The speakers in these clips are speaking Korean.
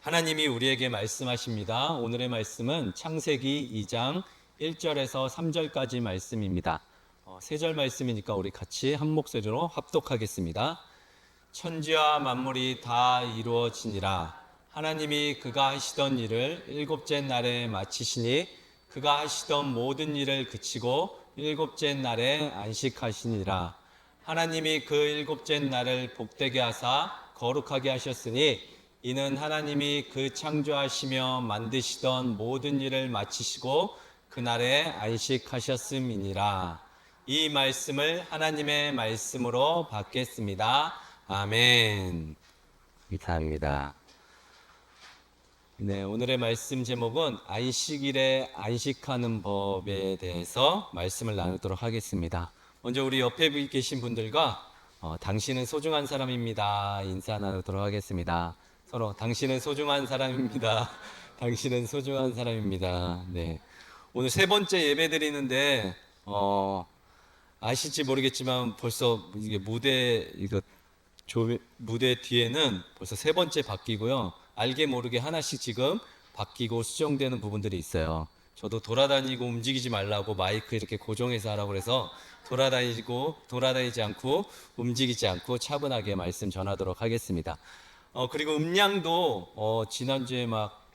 하나님이 우리에게 말씀하십니다. 오늘의 말씀은 창세기 2장 1절에서 3절까지 말씀입니다. 세 절 말씀이니까 우리 같이 한 목소리로 합독하겠습니다. 천지와 만물이 다 이루어지니라. 하나님이 그가 하시던 일을 일곱째 날에 마치시니 그가 하시던 모든 일을 그치고 일곱째 날에 안식하시니라. 하나님이 그 일곱째 날을 복되게 하사 거룩하게 하셨으니 이는 하나님이 그 창조하시며 만드시던 모든 일을 마치시고 그날에 안식하셨음이니라. 이 말씀을 하나님의 말씀으로 받겠습니다. 아멘. 감사합니다. 네, 오늘의 말씀 제목은 안식일에 안식하는 법에 대해서 말씀을 나누도록 하겠습니다. 먼저 우리 옆에 계신 분들과 당신은 소중한 사람입니다. 인사 나누도록 하겠습니다. 서로 당신은 소중한 사람입니다. 당신은 소중한 사람입니다. 네, 오늘 세 번째 예배 드리는데 아실지 모르겠지만 벌써 이게 무대 뒤에는 벌써 세 번째 바뀌고요. 알게 모르게 하나씩 지금 바뀌고 수정되는 부분들이 있어요. 저도 돌아다니고 움직이지 말라고 마이크 이렇게 고정해서 하라고 그래서 돌아다니지 않고 움직이지 않고 차분하게 말씀 전하도록 하겠습니다. 그리고 음량도 지난주에 막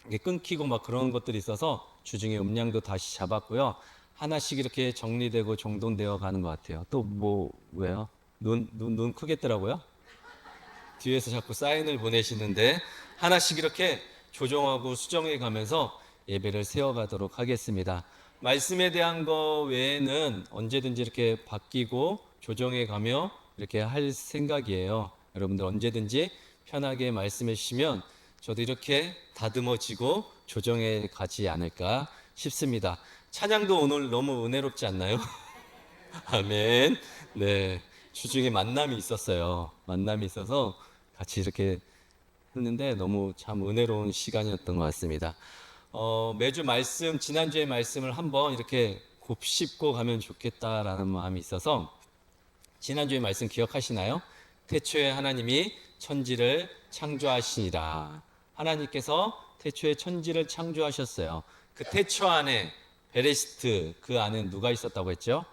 이게 끊기고 막 그런 것들이 있어서 주중에 음량도 다시 잡았고요. 하나씩 이렇게 정리되고 정돈되어 가는 것 같아요. 또 왜요? 눈 크겠더라고요. 뒤에서 자꾸 사인을 보내시는데 하나씩 이렇게 조정하고 수정해 가면서 예배를 세워가도록 하겠습니다. 말씀에 대한 거 외에는 언제든지 이렇게 바뀌고 조정해 가며 이렇게 할 생각이에요. 여러분들 언제든지 편하게 말씀해 주시면 저도 이렇게 다듬어지고 조정해 가지 않을까 싶습니다. 찬양도 오늘 너무 은혜롭지 않나요? 아멘. 네, 주중에 만남이 있었어요. 만남이 있어서 같이 이렇게 했는데 너무 참 은혜로운 시간이었던 것 같습니다. 매주 지난주의 말씀을 한번 이렇게 곱씹고 가면 좋겠다라는 마음이 있어서 지난주의 말씀 기억하시나요? 태초에 하나님이 천지를 창조하시니라. 하나님께서 태초에 천지를 창조하셨어요. 그 태초 안에 베레시트, 그 안에 누가 있었다고 했죠?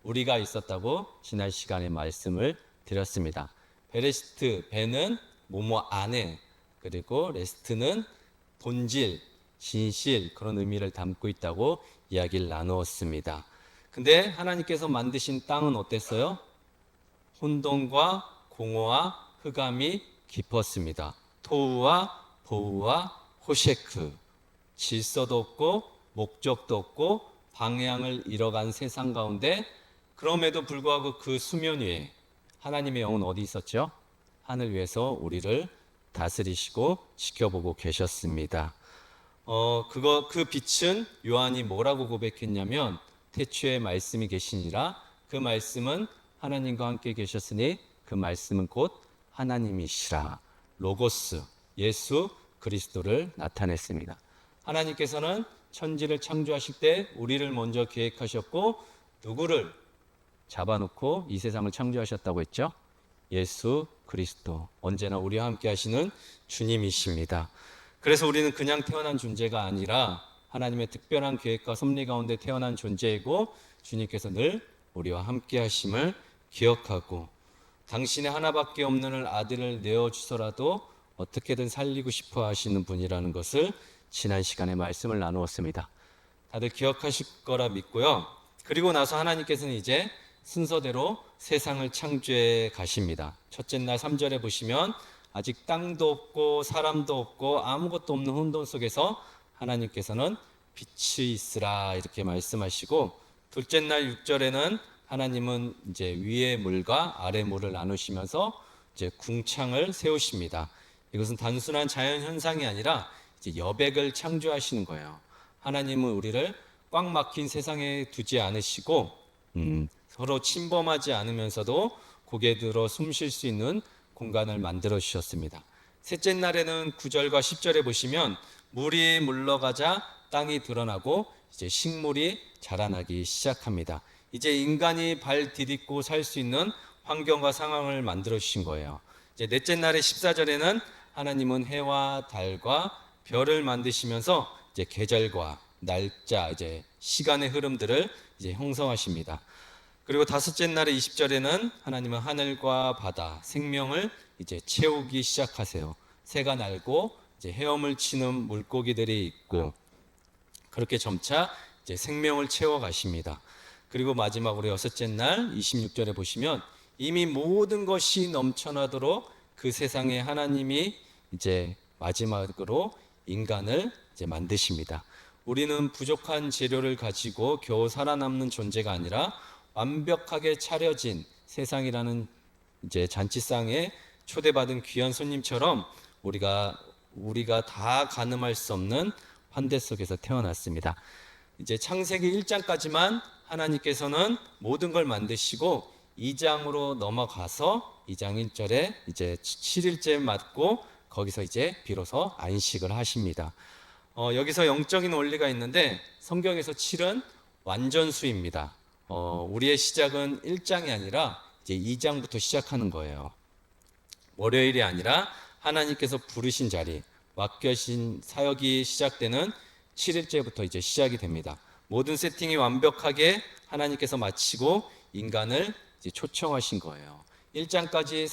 우리가 있었다고 지난 시간에 말씀을 드렸습니다. 베레시트, 베는 뭐뭐 안에, 그리고 레스트는 본질, 진실, 그런 의미를 담고 있다고 이야기를 나누었습니다. 근데 하나님께서 만드신 땅은 어땠어요? 혼돈과 공허와 흑암이 깊었습니다. 토우와 보우와 호셰크, 질서도 없고 목적도 없고 방향을 잃어간 세상 가운데 그럼에도 불구하고 그 수면 위에 하나님의 영은 어디 있었죠? 하늘 위에서 우리를 다스리시고 지켜보고 계셨습니다. 그 빛은 요한이 뭐라고 고백했냐면 태초에 말씀이 계시니라. 그 말씀은 하나님과 함께 계셨으니 그 말씀은 곧 하나님이시라. 로고스, 예수 그리스도를 나타냈습니다. 하나님께서는 천지를 창조하실 때 우리를 먼저 계획하셨고 누구를 잡아놓고 이 세상을 창조하셨다고 했죠? 예수 그리스도, 언제나 우리와 함께 하시는 주님이십니다. 그래서 우리는 그냥 태어난 존재가 아니라 하나님의 특별한 계획과 섭리 가운데 태어난 존재이고 주님께서 늘 우리와 함께 하심을 기억하고 당신의 하나밖에 없는 아들을 내어주서라도 어떻게든 살리고 싶어 하시는 분이라는 것을 지난 시간에 말씀을 나누었습니다. 다들 기억하실 거라 믿고요. 그리고 나서 하나님께서는 이제 순서대로 세상을 창조해 가십니다. 첫째 날 3절에 보시면 아직 땅도 없고 사람도 없고 아무것도 없는 혼돈 속에서 하나님께서는 빛이 있으라 이렇게 말씀하시고 둘째 날 6절에는 하나님은 이제 위의 물과 아래 물을 나누시면서 이제 궁창을 세우십니다. 이것은 단순한 자연 현상이 아니라 이제 여백을 창조하시는 거예요. 하나님은 우리를 꽉 막힌 세상에 두지 않으시고 서로 침범하지 않으면서도 고개 들어 숨 쉴 수 있는 공간을 만들어 주셨습니다. 셋째 날에는 9절과 10절에 보시면 물이 물러가자 땅이 드러나고 이제 식물이 자라나기 시작합니다. 이제 인간이 발 디딛고 살 수 있는 환경과 상황을 만들어 주신 거예요. 이제 넷째 날의 14절에는 하나님은 해와 달과 별을 만드시면서 이제 계절과 날짜, 이제 시간의 흐름들을 이제 형성하십니다. 그리고 다섯째 날의 20절에는 하나님은 하늘과 바다, 생명을 이제 채우기 시작하세요. 새가 날고 이제 헤엄을 치는 물고기들이 있고 그렇게 점차 이제 생명을 채워 가십니다. 그리고 마지막으로 여섯째 날 26절에 보시면 이미 모든 것이 넘쳐나도록 그 세상에 하나님이 이제 마지막으로 인간을 이제 만드십니다. 우리는 부족한 재료를 가지고 겨우 살아남는 존재가 아니라 완벽하게 차려진 세상이라는 이제 잔치상에 초대받은 귀한 손님처럼 우리가 다 가늠할 수 없는 환대 속에서 태어났습니다. 이제 창세기 1장까지만 하나님께서는 모든 걸 만드시고 2장으로 넘어가서 2장 1절에 이제 7일째 맞고 거기서 이제 비로소 안식을 하십니다. 여기서 영적인 원리가 있는데 성경에서 7은 완전수입니다. 우리의 시작은 1장이 아니라 이제 2장부터 시작하는 거예요. 월요일이 아니라 하나님께서 부르신 자리, 맡겨신 사역이 시작되는 7일째부터 이제 시작이 됩니다. 모든 세팅이 완벽하게 하나님께서 마치고 인간을 이제 초청하신 거예요. 1장까지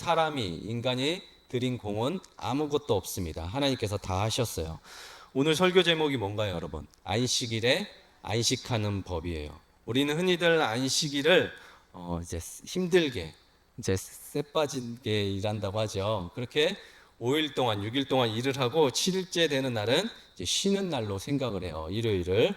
인간이 드린 공은 아무것도 없습니다. 하나님께서 다 하셨어요. 오늘 설교 제목이 뭔가요, 여러분? 안식일에 안식하는 법이에요. 우리는 흔히들 안식일을 이제 힘들게 이제 쎄 빠지게 일한다고 하죠. 그렇게 5일 동안 6일 동안 일을 하고 7일째 되는 날은 이제 쉬는 날로 생각을 해요. 일요일을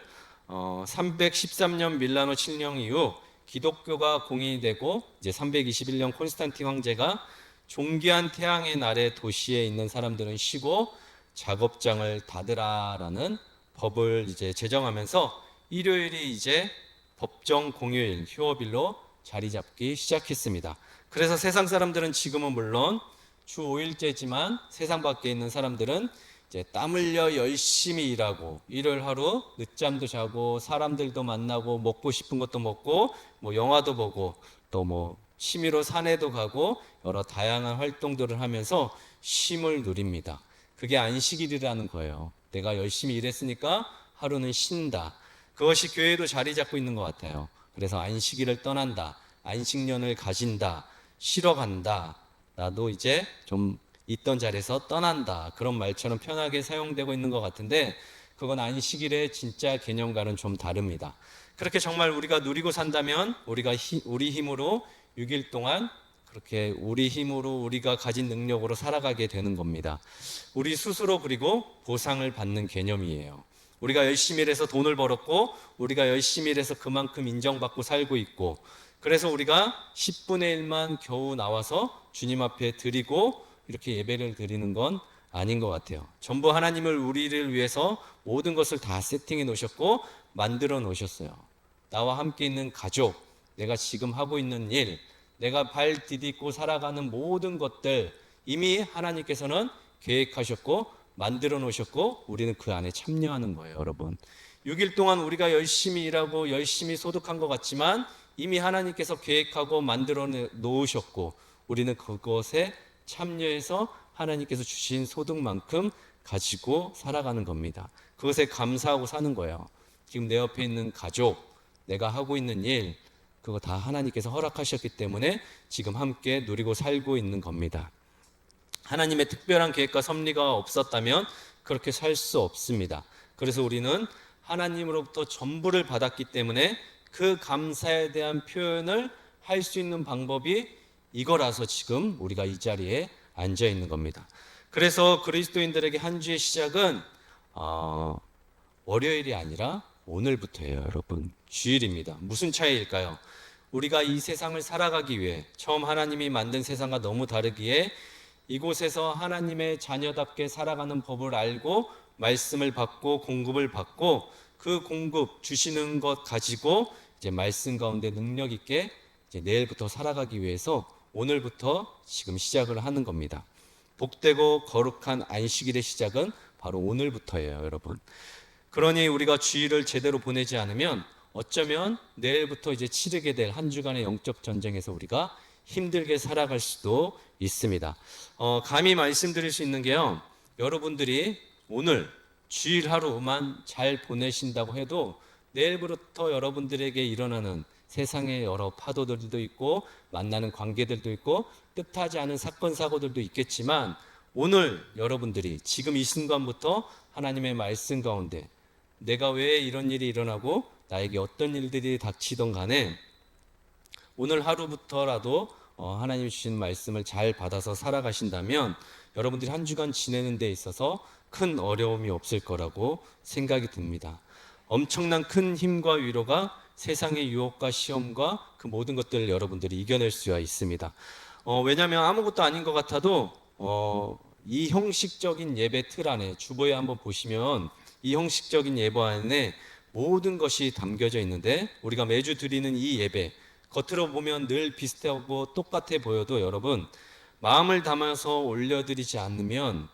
313년 밀라노 칙령 이후 기독교가 공인되고 이제 321년 콘스탄틴 황제가 존귀한 태양의 날에 도시에 있는 사람들은 쉬고 작업장을 닫으라라는 법을 이제 제정하면서 일요일이 이제 법정 공휴일, 휴업일로 자리 잡기 시작했습니다. 그래서 세상 사람들은 지금은 물론 주 5일째지만 세상 밖에 있는 사람들은 이제 땀 흘려 열심히 일하고 일요일 하루 늦잠도 자고 사람들도 만나고 먹고 싶은 것도 먹고 뭐 영화도 보고 또 뭐 취미로 산에도 가고 여러 다양한 활동들을 하면서 쉼을 누립니다. 그게 안식일이라는 거예요. 내가 열심히 일했으니까 하루는 쉰다. 그것이 교회도 자리 잡고 있는 것 같아요. 그래서 안식일을 떠난다, 안식년을 가진다, 쉬러 간다, 나도 이제 좀 있던 자리에서 떠난다, 그런 말처럼 편하게 사용되고 있는 것 같은데 그건 안식일의 진짜 개념과는 좀 다릅니다. 그렇게 정말 우리가 누리고 산다면 우리 힘으로 6일 동안 그렇게 우리 힘으로 우리가 가진 능력으로 살아가게 되는 겁니다. 우리 스스로 그리고 보상을 받는 개념이에요. 우리가 열심히 일해서 돈을 벌었고 우리가 열심히 일해서 그만큼 인정받고 살고 있고 그래서 우리가 10분의 1만 겨우 나와서 주님 앞에 드리고 이렇게 예배를 드리는 건 아닌 것 같아요. 전부 하나님을 우리를 위해서 모든 것을 다 세팅해 놓으셨고 만들어 놓으셨어요. 나와 함께 있는 가족, 내가 지금 하고 있는 일, 내가 발 디딛고 살아가는 모든 것들 이미 하나님께서는 계획하셨고 만들어 놓으셨고 우리는 그 안에 참여하는 거예요, 여러분. 6일 동안 우리가 열심히 일하고 열심히 소득한 것 같지만 이미 하나님께서 계획하고 만들어 놓으셨고 우리는 그것에 참여해서 하나님께서 주신 소득만큼 가지고 살아가는 겁니다. 그것에 감사하고 사는 거예요. 지금 내 옆에 있는 가족, 내가 하고 있는 일, 그거 다 하나님께서 허락하셨기 때문에 지금 함께 누리고 살고 있는 겁니다. 하나님의 특별한 계획과 섭리가 없었다면 그렇게 살 수 없습니다. 그래서 우리는 하나님으로부터 전부를 받았기 때문에 그 감사에 대한 표현을 할 수 있는 방법이 이거라서 지금 우리가 이 자리에 앉아 있는 겁니다. 그래서 그리스도인들에게 한 주의 시작은 월요일이 아니라 오늘부터예요, 여러분. 주일입니다. 무슨 차이일까요? 우리가 이 세상을 살아가기 위해 처음 하나님이 만든 세상과 너무 다르기에 이곳에서 하나님의 자녀답게 살아가는 법을 알고 말씀을 받고 공급을 받고 그 공급 주시는 것 가지고 이제 말씀 가운데 능력 있게 이제 내일부터 살아가기 위해서 오늘부터 지금 시작을 하는 겁니다. 복되고 거룩한 안식일의 시작은 바로 오늘부터예요, 여러분. 그러니 우리가 주일을 제대로 보내지 않으면 어쩌면 내일부터 이제 치르게 될 한 주간의 영적 전쟁에서 우리가 힘들게 살아갈 수도 있습니다. 감히 말씀드릴 수 있는 게요, 여러분들이 오늘 주일 하루만 잘 보내신다고 해도 내일부터 여러분들에게 일어나는 세상의 여러 파도들도 있고 만나는 관계들도 있고 뜻하지 않은 사건 사고들도 있겠지만, 오늘 여러분들이 지금 이 순간부터 하나님의 말씀 가운데 내가 왜 이런 일이 일어나고 나에게 어떤 일들이 닥치던 간에 오늘 하루부터라도 하나님이 주신 말씀을 잘 받아서 살아가신다면 여러분들이 한 주간 지내는 데 있어서 큰 어려움이 없을 거라고 생각이 듭니다. 엄청난 큰 힘과 위로가 세상의 유혹과 시험과 그 모든 것들을 여러분들이 이겨낼 수가 있습니다. 왜냐하면 아무것도 아닌 것 같아도 이 형식적인 예배 틀 안에, 주보에 한번 보시면 이 형식적인 예배 안에 모든 것이 담겨져 있는데, 우리가 매주 드리는 이 예배, 겉으로 보면 늘 비슷하고 똑같아 보여도 여러분, 마음을 담아서 올려드리지 않으면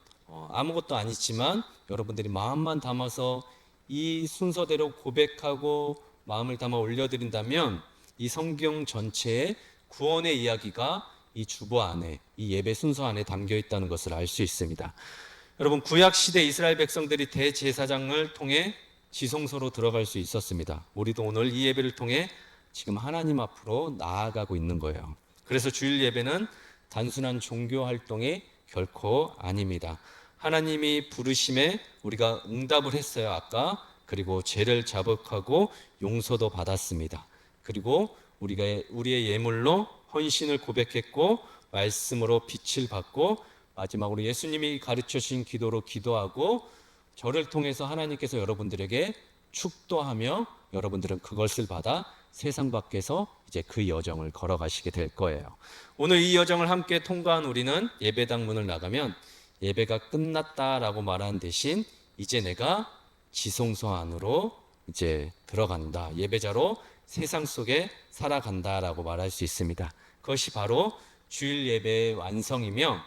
아무것도 아니지만 여러분들이 마음만 담아서 이 순서대로 고백하고 마음을 담아 올려드린다면 이 성경 전체에 구원의 이야기가 이 주보 안에, 이 예배 순서 안에 담겨 있다는 것을 알 수 있습니다. 여러분, 구약 시대 이스라엘 백성들이 대제사장을 통해 지성소로 들어갈 수 있었습니다. 우리도 오늘 이 예배를 통해 지금 하나님 앞으로 나아가고 있는 거예요. 그래서 주일 예배는 단순한 종교 활동이 결코 아닙니다. 하나님이 부르심에 우리가 응답을 했어요, 아까. 그리고 죄를 자복하고 용서도 받았습니다. 그리고 우리가 우리의 예물로 헌신을 고백했고 말씀으로 빛을 받고 마지막으로 예수님이 가르쳐 주신 기도로 기도하고 저를 통해서 하나님께서 여러분들에게 축도하며 여러분들은 그것을 받아 세상 밖에서 이제 그 여정을 걸어가시게 될 거예요. 오늘 이 여정을 함께 통과한 우리는 예배당 문을 나가면 예배가 끝났다라고 말하는 대신 이제 내가 지성소 안으로 이제 들어간다, 예배자로 세상 속에 살아간다라고 말할 수 있습니다. 그것이 바로 주일 예배의 완성이며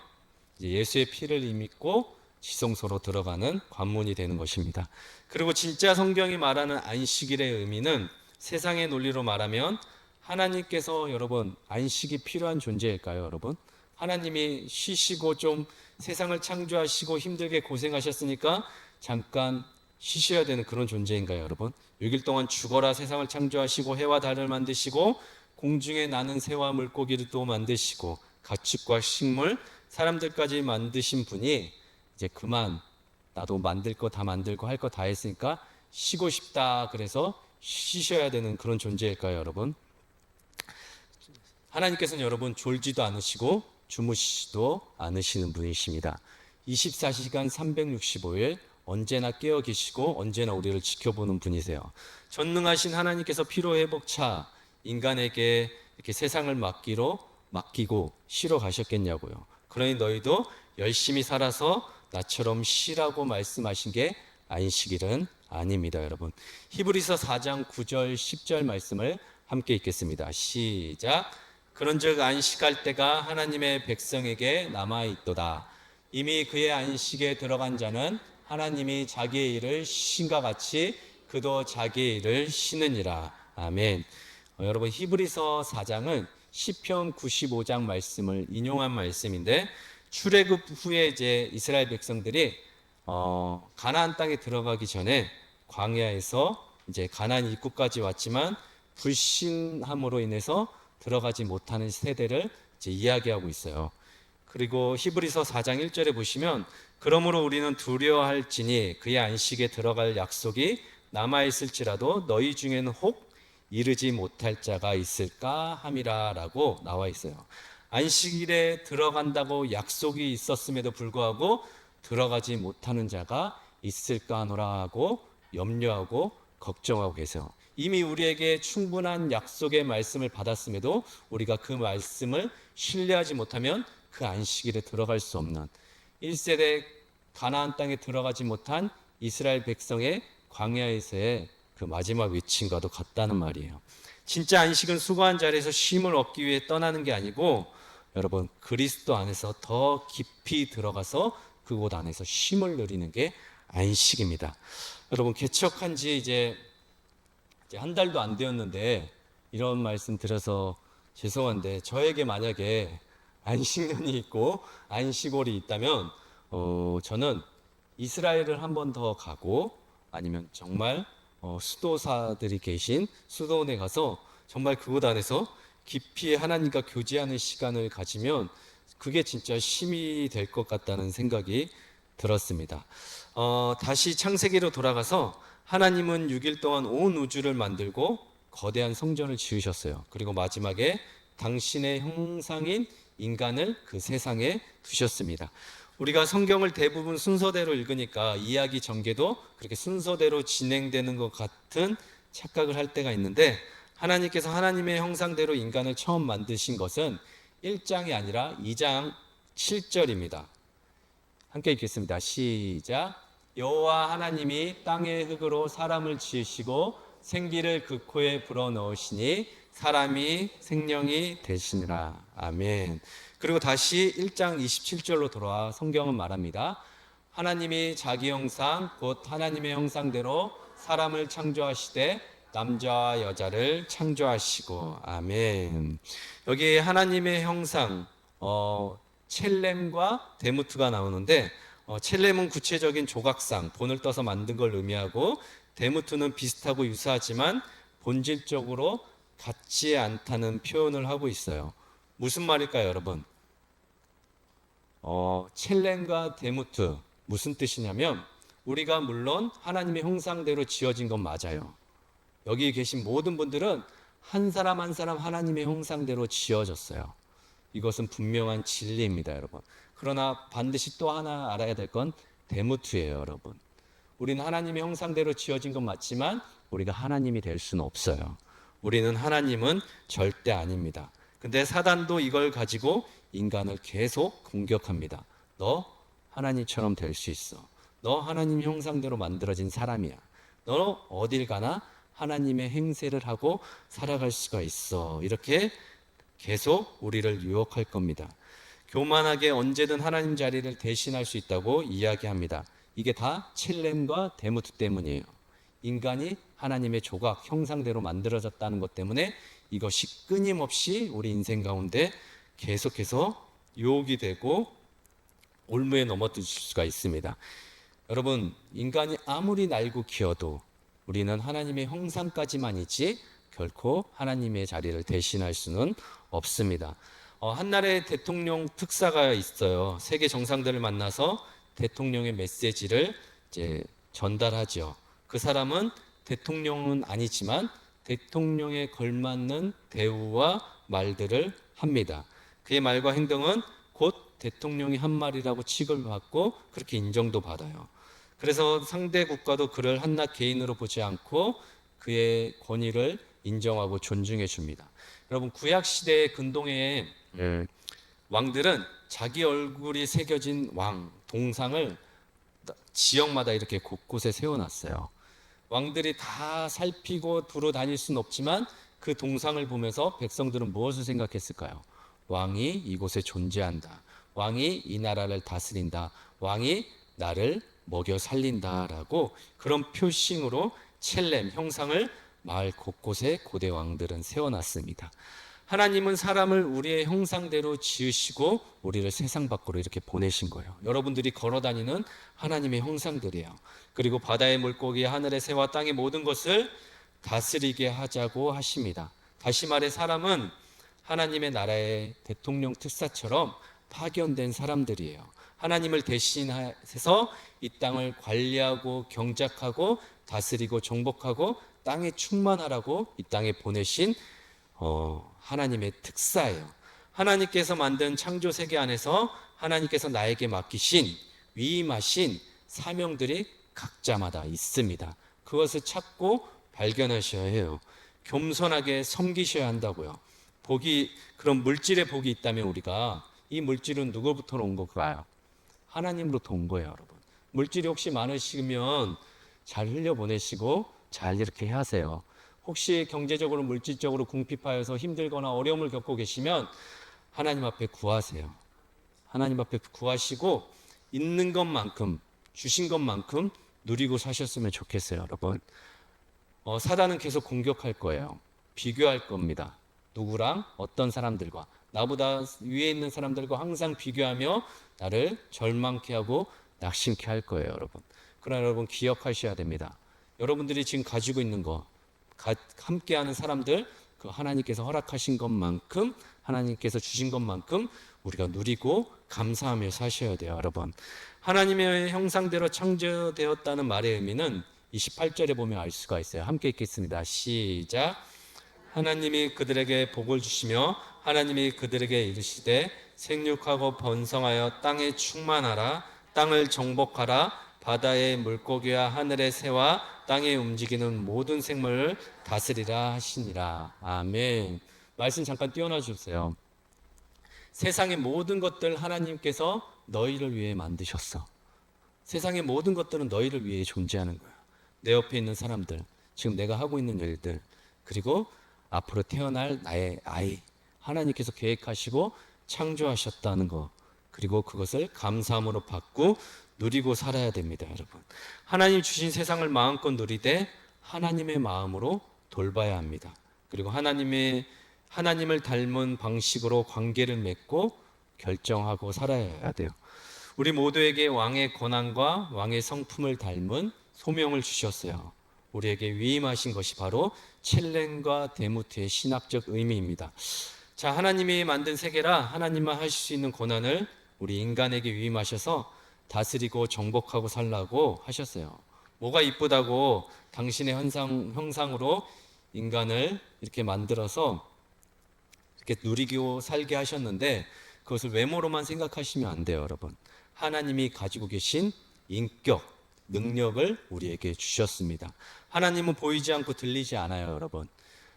이제 예수의 피를 믿고 지성소로 들어가는 관문이 되는 것입니다. 그리고 진짜 성경이 말하는 안식일의 의미는 세상의 논리로 말하면 하나님께서, 여러분, 안식이 필요한 존재일까요, 여러분? 하나님이 쉬시고 좀 세상을 창조하시고 힘들게 고생하셨으니까 잠깐 쉬셔야 되는 그런 존재인가요, 여러분? 6일 동안 죽어라 세상을 창조하시고 해와 달을 만드시고 공중에 나는 새와 물고기를 또 만드시고 가축과 식물, 사람들까지 만드신 분이 이제 그만, 나도 만들 거 다 만들고 할 거 다 했으니까 쉬고 싶다, 그래서 쉬셔야 되는 그런 존재일까요, 여러분? 하나님께서는 여러분 졸지도 않으시고 주무시지도 않으시는 분이십니다. 24시간 365일 언제나 깨어 계시고 언제나 우리를 지켜보는 분이세요. 전능하신 하나님께서 피로회복차 인간에게 이렇게 세상을 맡기고 쉬러 가셨겠냐고요. 그러니 너희도 열심히 살아서 나처럼 쉬라고 말씀하신 게 안식일은 아닙니다, 여러분. 히브리서 4장 9절 10절 말씀을 함께 읽겠습니다. 시작. 그런즉 안식할 때가 하나님의 백성에게 남아있도다. 이미 그의 안식에 들어간 자는 하나님이 자기의 일을 신과 같이 그도 자기의 일을 쉬느니라. 아멘. 여러분, 히브리서 4장은 시편 95장 말씀을 인용한 말씀인데, 출애굽 후에 이제 이스라엘 백성들이 가나안 땅에 들어가기 전에 광야에서 이제 가나안 입구까지 왔지만 불신함으로 인해서 들어가지 못하는 세대를 이제 이야기하고 있어요. 그리고 히브리서 4장 1절에 보시면 그러므로 우리는 두려워할지니 그의 안식에 들어갈 약속이 남아있을지라도 너희 중에는 혹 이르지 못할 자가 있을까 함이라 라고 나와 있어요. 안식일에 들어간다고 약속이 있었음에도 불구하고 들어가지 못하는 자가 있을까 하노라 하고 염려하고 걱정하고 계세요. 이미 우리에게 충분한 약속의 말씀을 받았음에도 우리가 그 말씀을 신뢰하지 못하면 그 안식일에 들어갈 수 없는 1세대 가나안 땅에 들어가지 못한 이스라엘 백성의 광야에서의 그 마지막 위치과도 같다는 말이에요. 진짜 안식은 수고한 자리에서 쉼을 얻기 위해 떠나는 게 아니고 여러분, 그리스도 안에서 더 깊이 들어가서 그곳 안에서 쉼을 누리는 게 안식입니다. 여러분, 개척한 지 이제 한 달도 안 되었는데 이런 말씀 들어서 죄송한데 저에게 만약에 안식년이 있고 안식월이 있다면 저는 이스라엘을 한 번 더 가고 아니면 정말 수도사들이 계신 수도원에 가서 정말 그곳 안에서 깊이 하나님과 교제하는 시간을 가지면 그게 진짜 쉼이 될 것 같다는 생각이 들었습니다. 다시 창세기로 돌아가서 하나님은 6일 동안 온 우주를 만들고 거대한 성전을 지으셨어요. 그리고 마지막에 당신의 형상인 인간을 그 세상에 두셨습니다. 우리가 성경을 대부분 순서대로 읽으니까 이야기 전개도 그렇게 순서대로 진행되는 것 같은 착각을 할 때가 있는데, 하나님께서 하나님의 형상대로 인간을 처음 만드신 것은 1장이 아니라 2장 7절입니다. 함께 읽겠습니다. 시작. 여호와 하나님이 땅의 흙으로 사람을 지으시고 생기를 그 코에 불어넣으시니 사람이 생명이 되시니라. 아멘. 그리고 다시 1장 27절로 돌아와 성경은 말합니다. 하나님이 자기 형상 곧 하나님의 형상대로 사람을 창조하시되 남자와 여자를 창조하시고. 아멘. 여기 하나님의 형상 첼렘과 데무트가 나오는데, 첼렘은 구체적인 조각상 본을 떠서 만든 걸 의미하고, 데무트는 비슷하고 유사하지만 본질적으로 같지 않다는 표현을 하고 있어요. 무슨 말일까요, 여러분? 첼렘과 데무트 무슨 뜻이냐면, 우리가 물론 하나님의 형상대로 지어진 건 맞아요. 여기 계신 모든 분들은 한 사람 한 사람 하나님의 형상대로 지어졌어요. 이것은 분명한 진리입니다, 여러분. 그러나 반드시 또 하나 알아야 될 건 데무트예요, 여러분. 우리는 하나님의 형상대로 지어진 건 맞지만 우리가 하나님이 될 수는 없어요. 우리는 하나님은 절대 아닙니다. 근데 사단도 이걸 가지고 인간을 계속 공격합니다. 너 하나님처럼 될 수 있어. 너 하나님 형상대로 만들어진 사람이야. 너 어딜 가나 하나님의 행세를 하고 살아갈 수가 있어. 이렇게 계속 우리를 유혹할 겁니다. 교만하게 언제든 하나님 자리를 대신할 수 있다고 이야기합니다. 이게 다 첼렘과 데무트 때문이에요. 인간이 하나님의 조각, 형상대로 만들어졌다는 것 때문에 이것이 끊임없이 우리 인생 가운데 계속해서 유혹이 되고 올무에 넘어뜨릴 수가 있습니다. 여러분, 인간이 아무리 날고 기어도 우리는 하나님의 형상까지만이지 결코 하나님의 자리를 대신할 수는 없습니다. 한나라의 대통령 특사가 있어요. 세계 정상들을 만나서 대통령의 메시지를 이제 전달하죠. 그 사람은 대통령은 아니지만 대통령에 걸맞는 대우와 말들을 합니다. 그의 말과 행동은 곧 대통령이 한 말이라고 취급받고 그렇게 인정도 받아요. 그래서 상대 국가도 그를 한낱 개인으로 보지 않고 그의 권위를 인정하고 존중해 줍니다. 여러분, 구약 시대의 근동의 왕들은 자기 얼굴이 새겨진 왕 동상을 지역마다 이렇게 곳곳에 세워놨어요. 왕들이 다 살피고 두루 다닐 수는 없지만 그 동상을 보면서 백성들은 무엇을 생각했을까요? 왕이 이곳에 존재한다. 왕이 이 나라를 다스린다. 왕이 나를 먹여 살린다라고 그런 표징으로 첼렘 형상을 마을 곳곳에 고대 왕들은 세워놨습니다. 하나님은 사람을 우리의 형상대로 지으시고 우리를 세상 밖으로 이렇게 보내신 거예요. 여러분들이 걸어다니는 하나님의 형상들이에요. 그리고 바다의 물고기, 하늘의 새와 땅의 모든 것을 다스리게 하자고 하십니다. 다시 말해 사람은 하나님의 나라의 대통령 특사처럼 파견된 사람들이에요. 하나님을 대신해서 이 땅을 관리하고 경작하고 다스리고 정복하고 땅에 충만하라고 이 땅에 보내신 하나님의 특사예요. 하나님께서 만든 창조 세계 안에서 하나님께서 나에게 맡기신 위임하신 사명들이 각자마다 있습니다. 그것을 찾고 발견하셔야 해요. 겸손하게 섬기셔야 한다고요. 그런 물질의 복이 있다면 우리가 이 물질은 누구부터 온 걸까요? 하나님으로부터 온 거예요, 여러분. 물질이 혹시 많으시면 잘 흘려보내시고 잘 이렇게 하세요. 혹시 경제적으로 물질적으로 궁핍하여서 힘들거나 어려움을 겪고 계시면 하나님 앞에 구하세요. 하나님 앞에 구하시고 있는 것만큼 주신 것만큼 누리고 사셨으면 좋겠어요, 여러분. 사단은 계속 공격할 거예요. 비교할 겁니다. 누구랑 어떤 사람들과 나보다 위에 있는 사람들과 항상 비교하며 나를 절망케 하고 낙심케 할 거예요, 여러분. 그러나 여러분 기억하셔야 됩니다. 여러분들이 지금 가지고 있는 거, 함께하는 사람들, 그 하나님께서 허락하신 것만큼, 하나님께서 주신 것만큼 우리가 누리고 감사하며 사셔야 돼요, 여러분. 하나님의 형상대로 창조되었다는 말의 의미는 28절에 보면 알 수가 있어요. 함께 읽겠습니다. 시작. 하나님이 그들에게 복을 주시며 하나님이 그들에게 이르시되 생육하고 번성하여 땅에 충만하라. 땅을 정복하라. 바다의 물고기와 하늘의 새와 땅에 움직이는 모든 생물을 다스리라 하시니라. 아멘. 말씀 잠깐 띄워놔 주세요. 세상의 모든 것들 하나님께서 너희를 위해 만드셨어. 세상의 모든 것들은 너희를 위해 존재하는 거야. 내 옆에 있는 사람들, 지금 내가 하고 있는 일들, 그리고 앞으로 태어날 나의 아이, 하나님께서 계획하시고 창조하셨다는 거, 그리고 그것을 감사함으로 받고 누리고 살아야 됩니다, 여러분. 하나님 주신 세상을 마음껏 누리되 하나님의 마음으로 돌봐야 합니다. 그리고 하나님을 닮은 방식으로 관계를 맺고 결정하고 살아야 돼요. 우리 모두에게 왕의 권한과 왕의 성품을 닮은 소명을 주셨어요. 우리에게 위임하신 것이 바로 첼렘과 데무트의 신학적 의미입니다. 자, 하나님이 만든 세계라 하나님만 하실 수 있는 권한을 우리 인간에게 위임하셔서 다스리고 정복하고 살라고 하셨어요. 뭐가 이쁘다고 당신의 형상으로 인간을 이렇게 만들어서 이렇게 누리고 살게 하셨는데 그것을 외모로만 생각하시면 안 돼요, 여러분. 하나님이 가지고 계신 인격, 능력을 우리에게 주셨습니다. 하나님은 보이지 않고 들리지 않아요, 여러분.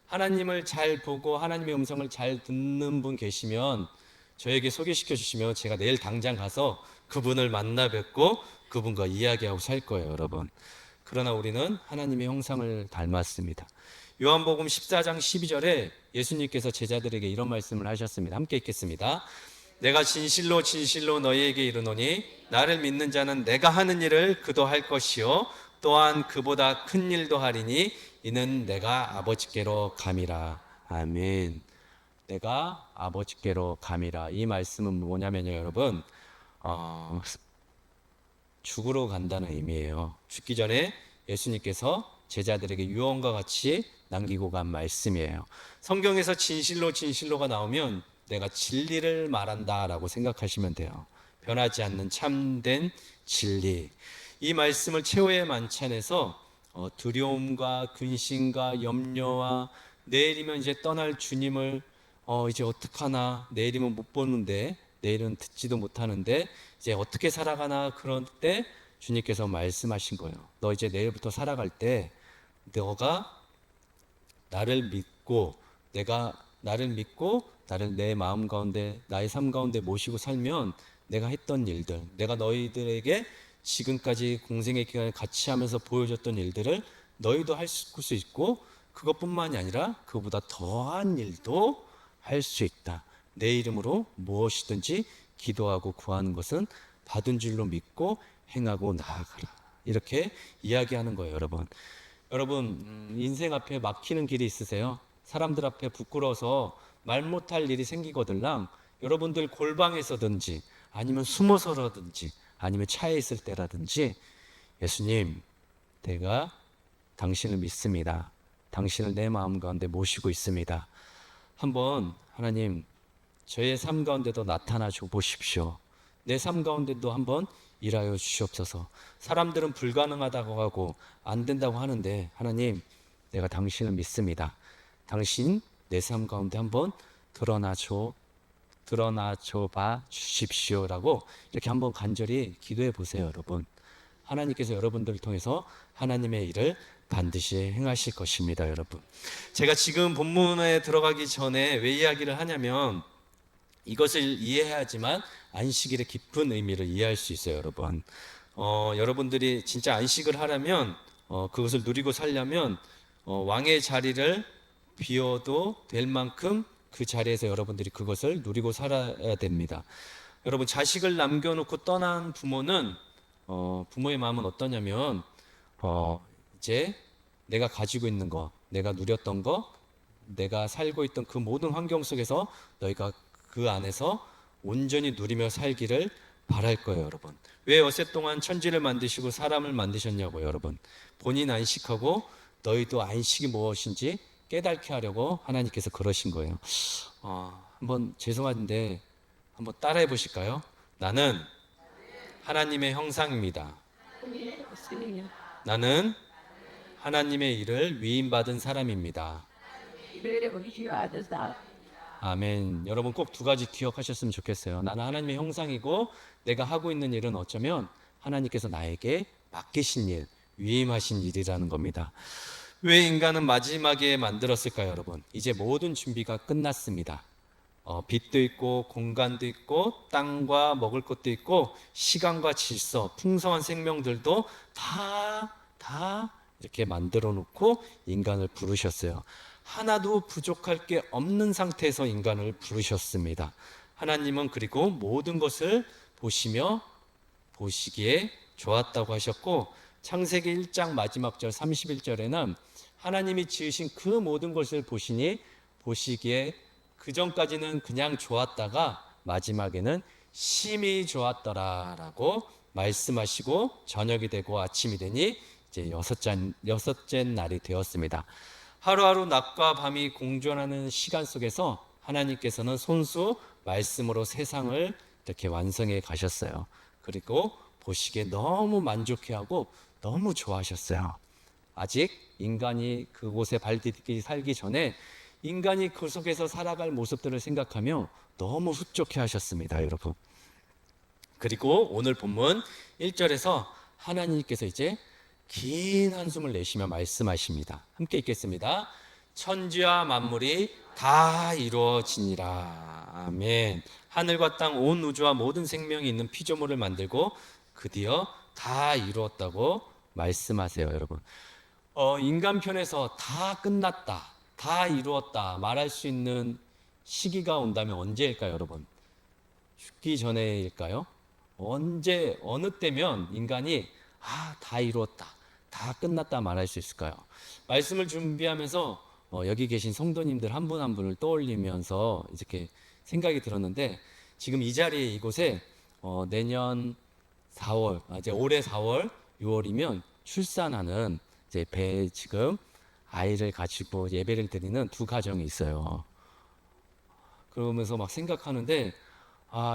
하나님을 잘 보고 하나님의 음성을 잘 듣는 분 계시면 저에게 소개시켜 주시면 제가 내일 당장 가서 그분을 만나 뵙고 그분과 이야기하고 살 거예요, 여러분. 그러나 우리는 하나님의 형상을 닮았습니다. 요한복음 14장 12절에 예수님께서 제자들에게 이런 말씀을 하셨습니다. 함께 읽겠습니다. 내가 진실로 진실로 너희에게 이르노니 나를 믿는 자는 내가 하는 일을 그도 할 것이요 또한 그보다 큰 일도 하리니 이는 내가 아버지께로 감이라. 아멘. 내가 아버지께로 감이라. 이 말씀은 뭐냐면요, 여러분, 죽으러 간다는 의미예요. 죽기 전에 예수님께서 제자들에게 유언과 같이 남기고 간 말씀이에요. 성경에서 진실로 진실로가 나오면 내가 진리를 말한다라고 생각하시면 돼요. 변하지 않는 참된 진리. 이 말씀을 최후의 만찬에서 두려움과 근심과 염려와 내일이면 이제 떠날 주님을 이제 어떡하나, 내일이면 못 보는데, 내일은 듣지도 못하는데 이제 어떻게 살아가나, 그럴 때 주님께서 말씀하신 거예요. 너 이제 내일부터 살아갈 때 너가 나를 믿고 나를 내 마음 가운데, 나의 삶 가운데 모시고 살면 내가 했던 일들, 내가 너희들에게 지금까지 공생의 기간을 같이 하면서 보여줬던 일들을 너희도 할 수 있고, 그것뿐만이 아니라 그보다 더한 일도 할 수 있다. 내 이름으로 무엇이든지 기도하고 구하는 것은 받은 줄로 믿고 행하고 나아가라. 이렇게 이야기하는 거예요, 여러분. 여러분, 인생 앞에 막히는 길이 있으세요? 사람들 앞에 부끄러워서 말 못할 일이 생기거들랑 여러분들 골방에서든지 아니면 숨어서라든지 아니면 차에 있을 때라든지 예수님, 내가 당신을 믿습니다. 당신을 내 마음 가운데 모시고 있습니다. 한번 하나님, 저의 삶 가운데도 나타나 줘 보십시오. 내 삶 가운데도 한번 일하여 주시옵소서. 사람들은 불가능하다고 하고 안 된다고 하는데 하나님, 내가 당신을 믿습니다. 당신 내 삶 가운데 한번 드러나 줘 봐 주십시오라고 이렇게 한번 간절히 기도해 보세요, 여러분. 하나님께서 여러분들을 통해서 하나님의 일을 반드시 행하실 것입니다, 여러분. 제가 지금 본문에 들어가기 전에 왜 이야기를 하냐면 이것을 이해해야지만 안식일의 깊은 의미를 이해할 수 있어요, 여러분. 여러분들이 진짜 안식을 하려면 그것을 누리고 살려면 왕의 자리를 비워도 될 만큼 그 자리에서 여러분들이 그것을 누리고 살아야 됩니다. 여러분, 자식을 남겨놓고 떠난 부모는 부모의 마음은 어떠냐면 이제 내가 가지고 있는 거, 내가 누렸던 거, 내가 살고 있던 그 모든 환경 속에서 너희가 그 안에서 온전히 누리며 살기를 바랄 거예요, 여러분. 왜 어세 동안 천지를 만드시고 사람을 만드셨냐고요, 여러분. 본인 안식하고 너희도 안식이 무엇인지 깨닫게 하려고 하나님께서 그러신 거예요. 한번 죄송한데 한번 따라해 보실까요? 나는 하나님의 형상입니다. 나는 하나님의 일을 위임받은 사람입니다. 아멘. 여러분 꼭 두 가지 기억하셨으면 좋겠어요. 나는 하나님의 형상이고 내가 하고 있는 일은 어쩌면 하나님께서 나에게 맡기신 일, 위임하신 일이라는 겁니다. 왜 인간은 마지막에 만들었을까요, 여러분? 이제 모든 준비가 끝났습니다. 빛도 있고 공간도 있고 땅과 먹을 것도 있고 시간과 질서, 풍성한 생명들도 다 이렇게 만들어 놓고 인간을 부르셨어요. 하나도 부족할 게 없는 상태에서 인간을 부르셨습니다. 하나님은 그리고 모든 것을 보시며 보시기에 좋았다고 하셨고, 창세기 1장 마지막 절 31절에는 하나님이 지으신 그 모든 것을 보시기에 그 전까지는 그냥 좋았다가 마지막에는 심히 좋았더라라고 말씀하시고, 저녁이 되고 아침이 되니 이제 여섯째 날이 되었습니다. 하루하루 낮과 밤이 공존하는 시간 속에서 하나님께서는 손수 말씀으로 세상을 이렇게 완성해 가셨어요. 그리고 보시기에 너무 만족해하고 너무 좋아하셨어요. 아직 인간이 그곳에 발디디기 살기 전에 인간이 그 속에서 살아갈 모습들을 생각하며 너무 흡족해 하셨습니다, 여러분. 그리고 오늘 본문 1절에서 하나님께서 이제 긴 한숨을 내쉬며 말씀하십니다. 함께 읽겠습니다. 천지와 만물이 다 이루어지니라. 아멘. 하늘과 땅 온 우주와 모든 생명이 있는 피조물을 만들고 드디어 다 이루었다고 말씀하세요, 여러분. 인간 편에서 다 끝났다, 다 이루었다 말할 수 있는 시기가 온다면 언제일까요, 여러분? 죽기 전에일까요? 언제, 어느 때면 인간이 다 이루었다, 다 끝났다 말할 수 있을까요? 말씀을 준비하면서 여기 계신 성도님들 한 분 한 분을 떠올리면서 이렇게 생각이 들었는데, 지금 이 자리에 이곳에 내년 4월, 이제 올해 4월, 6월이면 출산하는 이제 배 지금 아이를 가지고 예배를 드리는 두 가정이 있어요. 그러면서 막 생각하는데,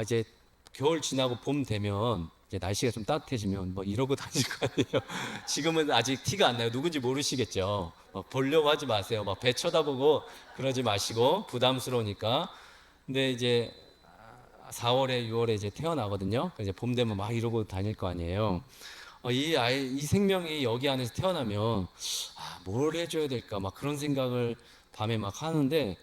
이제 겨울 지나고 봄 되면 이제 날씨가 좀 따뜻해지면 뭐 이러고 다닐 거 아니에요. 지금은 아직 티가 안 나요. 누군지 모르시겠죠. 보려고 하지 마세요. 막 배 쳐다보고 그러지 마시고, 부담스러우니까. 근데 이제 4월에 6월에 이제 태어나거든요. 이제 봄 되면 막 이러고 다닐 거 아니에요. 이 생명이 여기 안에서 태어나면 뭘 해줘야 될까 막 그런 생각을 밤에 막 하는데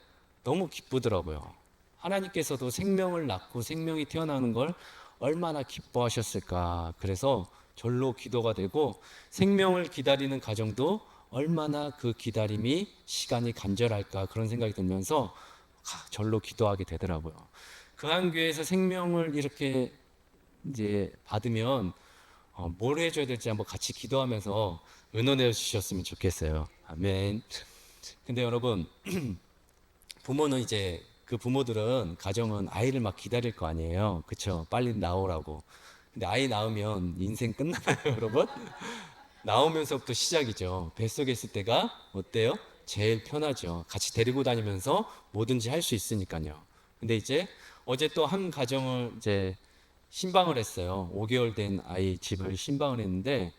너무 기쁘더라고요. 하나님께서도 생명을 낳고 생명이 태어나는 걸 얼마나 기뻐하셨을까. 그래서 절로 기도가 되고, 생명을 기다리는 가정도 얼마나 그 기다림이 시간이 간절할까 그런 생각이 들면서 절로 기도하게 되더라고요. 그 한 교회에서 생명을 이렇게 이제 받으면 뭘 해줘야 될지 한번 같이 기도하면서 의논해 주셨으면 좋겠어요. 아멘. 근데 여러분, 부모는 이제 그 부모들은 가정은 아이를 막 기다릴 거 아니에요. 그쵸? 빨리 나오라고. 근데 아이 낳으면 인생 끝나나요, 여러분? 나오면서부터 시작이죠. 뱃속에 있을 때가 어때요? 제일 편하죠. 같이 데리고 다니면서 뭐든지 할 수 있으니까요. 근데 이제 어제 또 한 가정을 이제 신방을 했어요. 5개월 된 아이 집을 신방을 했는데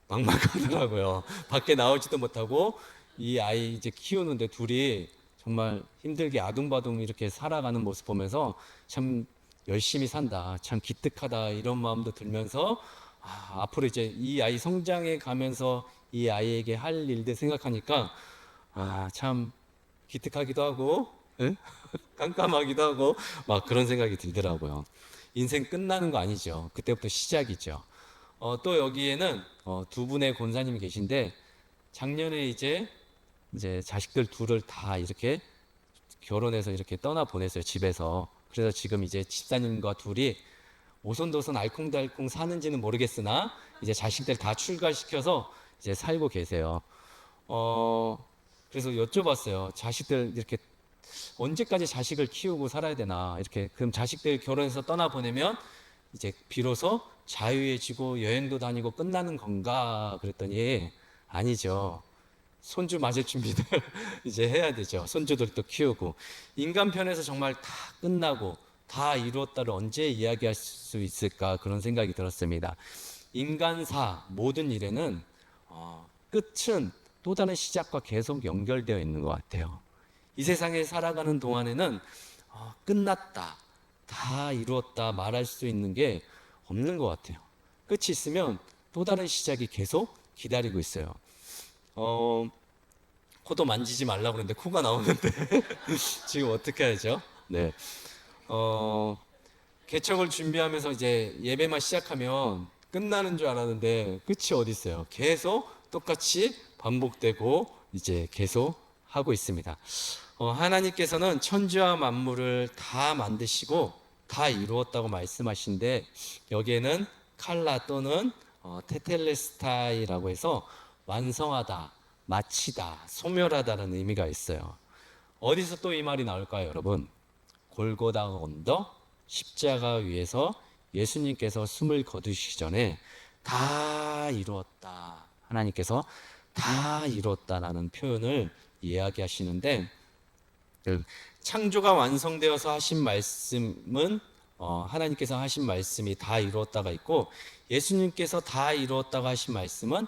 막막하더라고요. 밖에 나오지도 못하고 이 아이 이제 키우는데 둘이 정말 힘들게 아둥바둥 이렇게 살아가는 모습 보면서 참 열심히 산다, 참 기특하다 이런 마음도 들면서 앞으로 이제 이 아이 성장해 가면서 이 아이에게 할 일들 생각하니까 참 기특하기도 하고 깜깜하기도 하고 막 그런 생각이 들더라고요. 인생 끝나는 거 아니죠. 그때부터 시작이죠. 또 여기에는 두 분의 권사님이 계신데, 작년에 이제 자식들 둘을 다 이렇게 결혼해서 이렇게 떠나 보냈어요, 집에서. 그래서 지금 이제 집사님과 둘이 오손도손 알콩달콩 사는지는 모르겠으나 이제 자식들 다 출가시켜서 이제 살고 계세요. 그래서 여쭤봤어요. 자식들 이렇게 언제까지 자식을 키우고 살아야 되나, 이렇게. 그럼 자식들 결혼해서 떠나보내면 이제 비로소 자유해지고 여행도 다니고 끝나는 건가 그랬더니 아니죠. 손주 맞을 준비를 이제 해야 되죠. 손주들도 키우고. 인간 편에서 정말 다 끝나고 다 이루었다를 언제 이야기할 수 있을까, 그런 생각이 들었습니다. 인간사 모든 일에는 끝은 또 다른 시작과 계속 연결되어 있는 것 같아요. 이 세상에 살아가는 동안에는 끝났다, 다 이루었다 말할 수 있는 게 없는 것 같아요. 끝이 있으면 또 다른 시작이 계속 기다리고 있어요. 코도 만지지 말라고 그랬는데 코가 나오는데 지금 어떻게 하죠? 네. 개척을 준비하면서 이제 예배만 시작하면 끝나는 줄 알았는데 끝이 어디 있어요? 계속 똑같이 반복되고 이제 계속 하고 있습니다. 하나님께서는 천지와 만물을 다 만드시고 다 이루었다고 말씀하신데, 여기에는 칼라 또는 테텔레스타이라고 해서 완성하다, 마치다, 소멸하다는 의미가 있어요. 어디서 또 이 말이 나올까요, 여러분? 골고다 언덕 십자가 위에서 예수님께서 숨을 거두시기 전에 다 이루었다, 하나님께서 다 이루었다라는 표현을 이야기하시는데, 창조가 완성되어서 하신 말씀은 하나님께서 하신 말씀이 다 이루었다가 있고, 예수님께서 다 이루었다고 하신 말씀은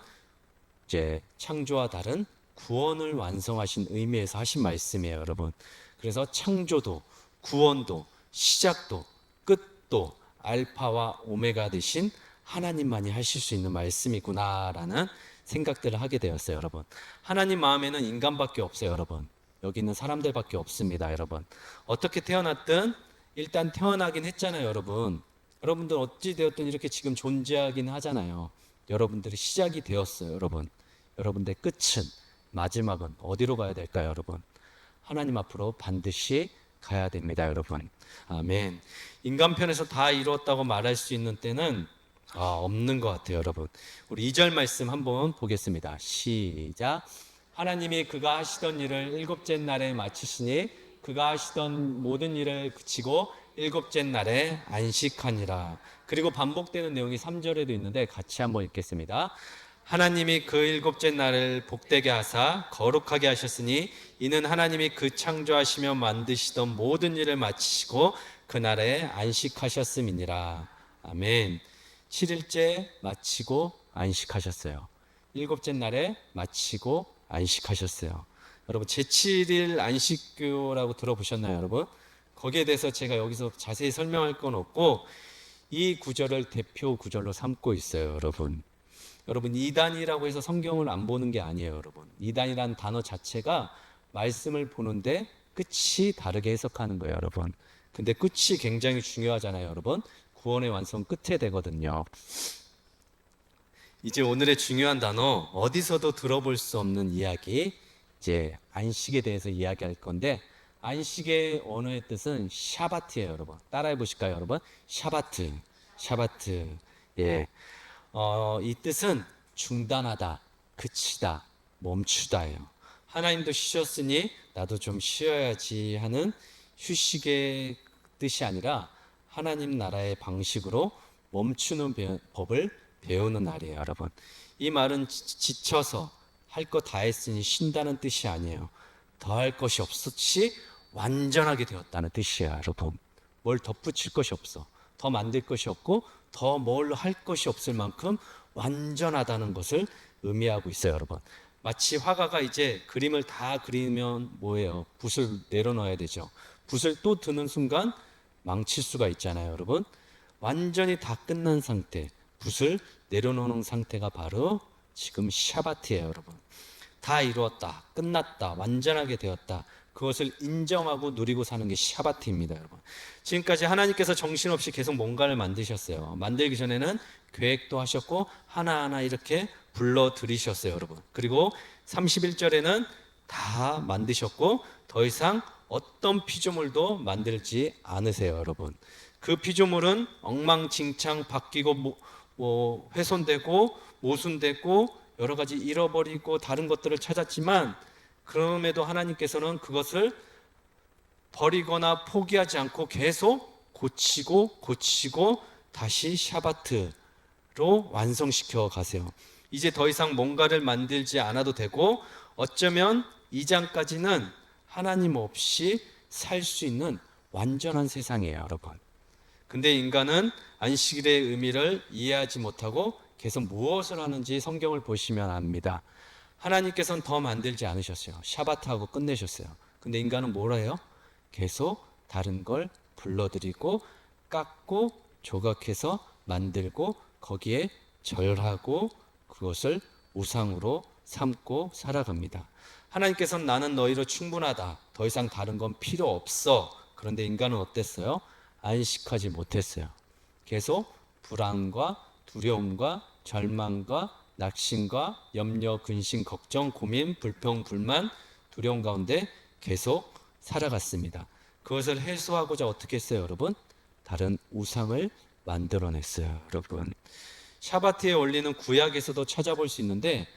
이제 창조와 다른 구원을 완성하신 의미에서 하신 말씀이에요, 여러분. 그래서 창조도 구원도 시작도 끝도 알파와 오메가 되신 하나님만이 하실 수 있는 말씀이구나라는 생각들을 하게 되었어요, 여러분. 하나님 마음에는 인간밖에 없어요, 여러분. 여기 있는 사람들밖에 없습니다, 여러분. 어떻게 태어났든 일단 태어나긴 했잖아요, 여러분. 여러분들 어찌 되었든 이렇게 지금 존재하긴 하잖아요. 여러분들이 시작이 되었어요, 여러분. 여러분들의 끝은, 마지막은 어디로 가야 될까요, 여러분? 하나님 앞으로 반드시 가야 됩니다, 여러분. 아멘. 인간 편에서 다 이루었다고 말할 수 있는 때는 없는 것 같아요, 여러분. 우리 2절 말씀 한번 보겠습니다. 시작. 하나님이 그가 하시던 일을 일곱째 날에 마치시니 그가 하시던 모든 일을 그치고 일곱째 날에 안식하니라. 그리고 반복되는 내용이 3절에도 있는데 같이 한번 읽겠습니다. 하나님이 그 일곱째 날을 복되게 하사 거룩하게 하셨으니 이는 하나님이 그 창조하시며 만드시던 모든 일을 마치시고 그날에 안식하셨음이니라. 아멘. 7일째 마치고 안식하셨어요. 일곱째 날에 마치고 안식하셨어요. 여러분, 제7일 안식교라고 들어보셨나요, 여러분? 거기에 대해서 제가 여기서 자세히 설명할 건 없고 이 구절을 대표 구절로 삼고 있어요, 여러분. 여러분, 이단이라고 해서 성경을 안 보는 게 아니에요, 여러분. 이단이라는 단어 자체가 말씀을 보는데 끝이 다르게 해석하는 거예요, 여러분. 근데 끝이 굉장히 중요하잖아요, 여러분. 구원의 완성 끝에 되거든요. 이제 오늘의 중요한 단어, 어디서도 들어볼 수 없는 이야기, 이제 안식에 대해서 이야기할 건데, 안식의 언어의 뜻은 샤바트예요, 여러분. 따라해 보실까요, 여러분? 샤바트, 샤바트. 예. 이 뜻은 중단하다, 그치다, 멈추다예요. 하나님도 쉬셨으니 나도 좀 쉬어야지 하는 휴식의 뜻이 아니라 하나님 나라의 방식으로 멈추는 법을 배우는 날이에요, 여러분. 이 말은 지쳐서 할 거 다 했으니 쉰다는 뜻이 아니에요. 더 할 것이 없었지 완전하게 되었다는 뜻이에요, 여러분. 뭘 덧붙일 것이 없어. 더 만들 것이 없고 더 뭘 할 것이 없을 만큼 완전하다는 것을 의미하고 있어요, 여러분. 마치 화가가 이제 그림을 다 그리면 뭐예요? 붓을 내려놔야 되죠. 붓을 또 드는 순간 망칠 수가 있잖아요, 여러분. 완전히 다 끝난 상태, 붓을 내려놓는 상태가 바로 지금 샤바트예요, 여러분. 다 이루었다, 끝났다, 완전하게 되었다. 그것을 인정하고 누리고 사는 게 샤바트입니다, 여러분. 지금까지 하나님께서 정신없이 계속 뭔가를 만드셨어요. 만들기 전에는 계획도 하셨고 하나하나 이렇게 불러들이셨어요, 여러분. 그리고 31절에는 다 만드셨고 더 이상 어떤 피조물도 만들지 않으세요, 여러분. 그 피조물은 엉망진창 바뀌고 훼손되고 모순되고 여러 가지 잃어버리고 다른 것들을 찾았지만 그럼에도 하나님께서는 그것을 버리거나 포기하지 않고 계속 고치고 다시 샤바트로 완성시켜 가세요. 이제 더 이상 뭔가를 만들지 않아도 되고, 어쩌면 2장까지는 하나님 없이 살 수 있는 완전한 세상이에요, 여러분. 근데 인간은 안식일의 의미를 이해하지 못하고 계속 무엇을 하는지 성경을 보시면 압니다. 하나님께서는 더 만들지 않으셨어요. 샤바트하고 끝내셨어요. 근데 인간은 뭘 해요? 계속 다른 걸 불러들이고 깎고 조각해서 만들고 거기에 절하고 그것을 우상으로 삼고 살아갑니다. 하나님께서는 나는 너희로 충분하다. 더 이상 다른 건 필요 없어. 그런데 인간은 어땠어요? 안식하지 못했어요. 계속 불안과 두려움과 절망과 낙심과 염려, 근심, 걱정, 고민, 불평, 불만, 두려움 가운데 계속 살아갔습니다. 그것을 해소하고자 어떻게 했어요, 여러분? 다른 우상을 만들어냈어요, 여러분. 샤바트의 원리는 구약에서도 찾아볼 수 있는데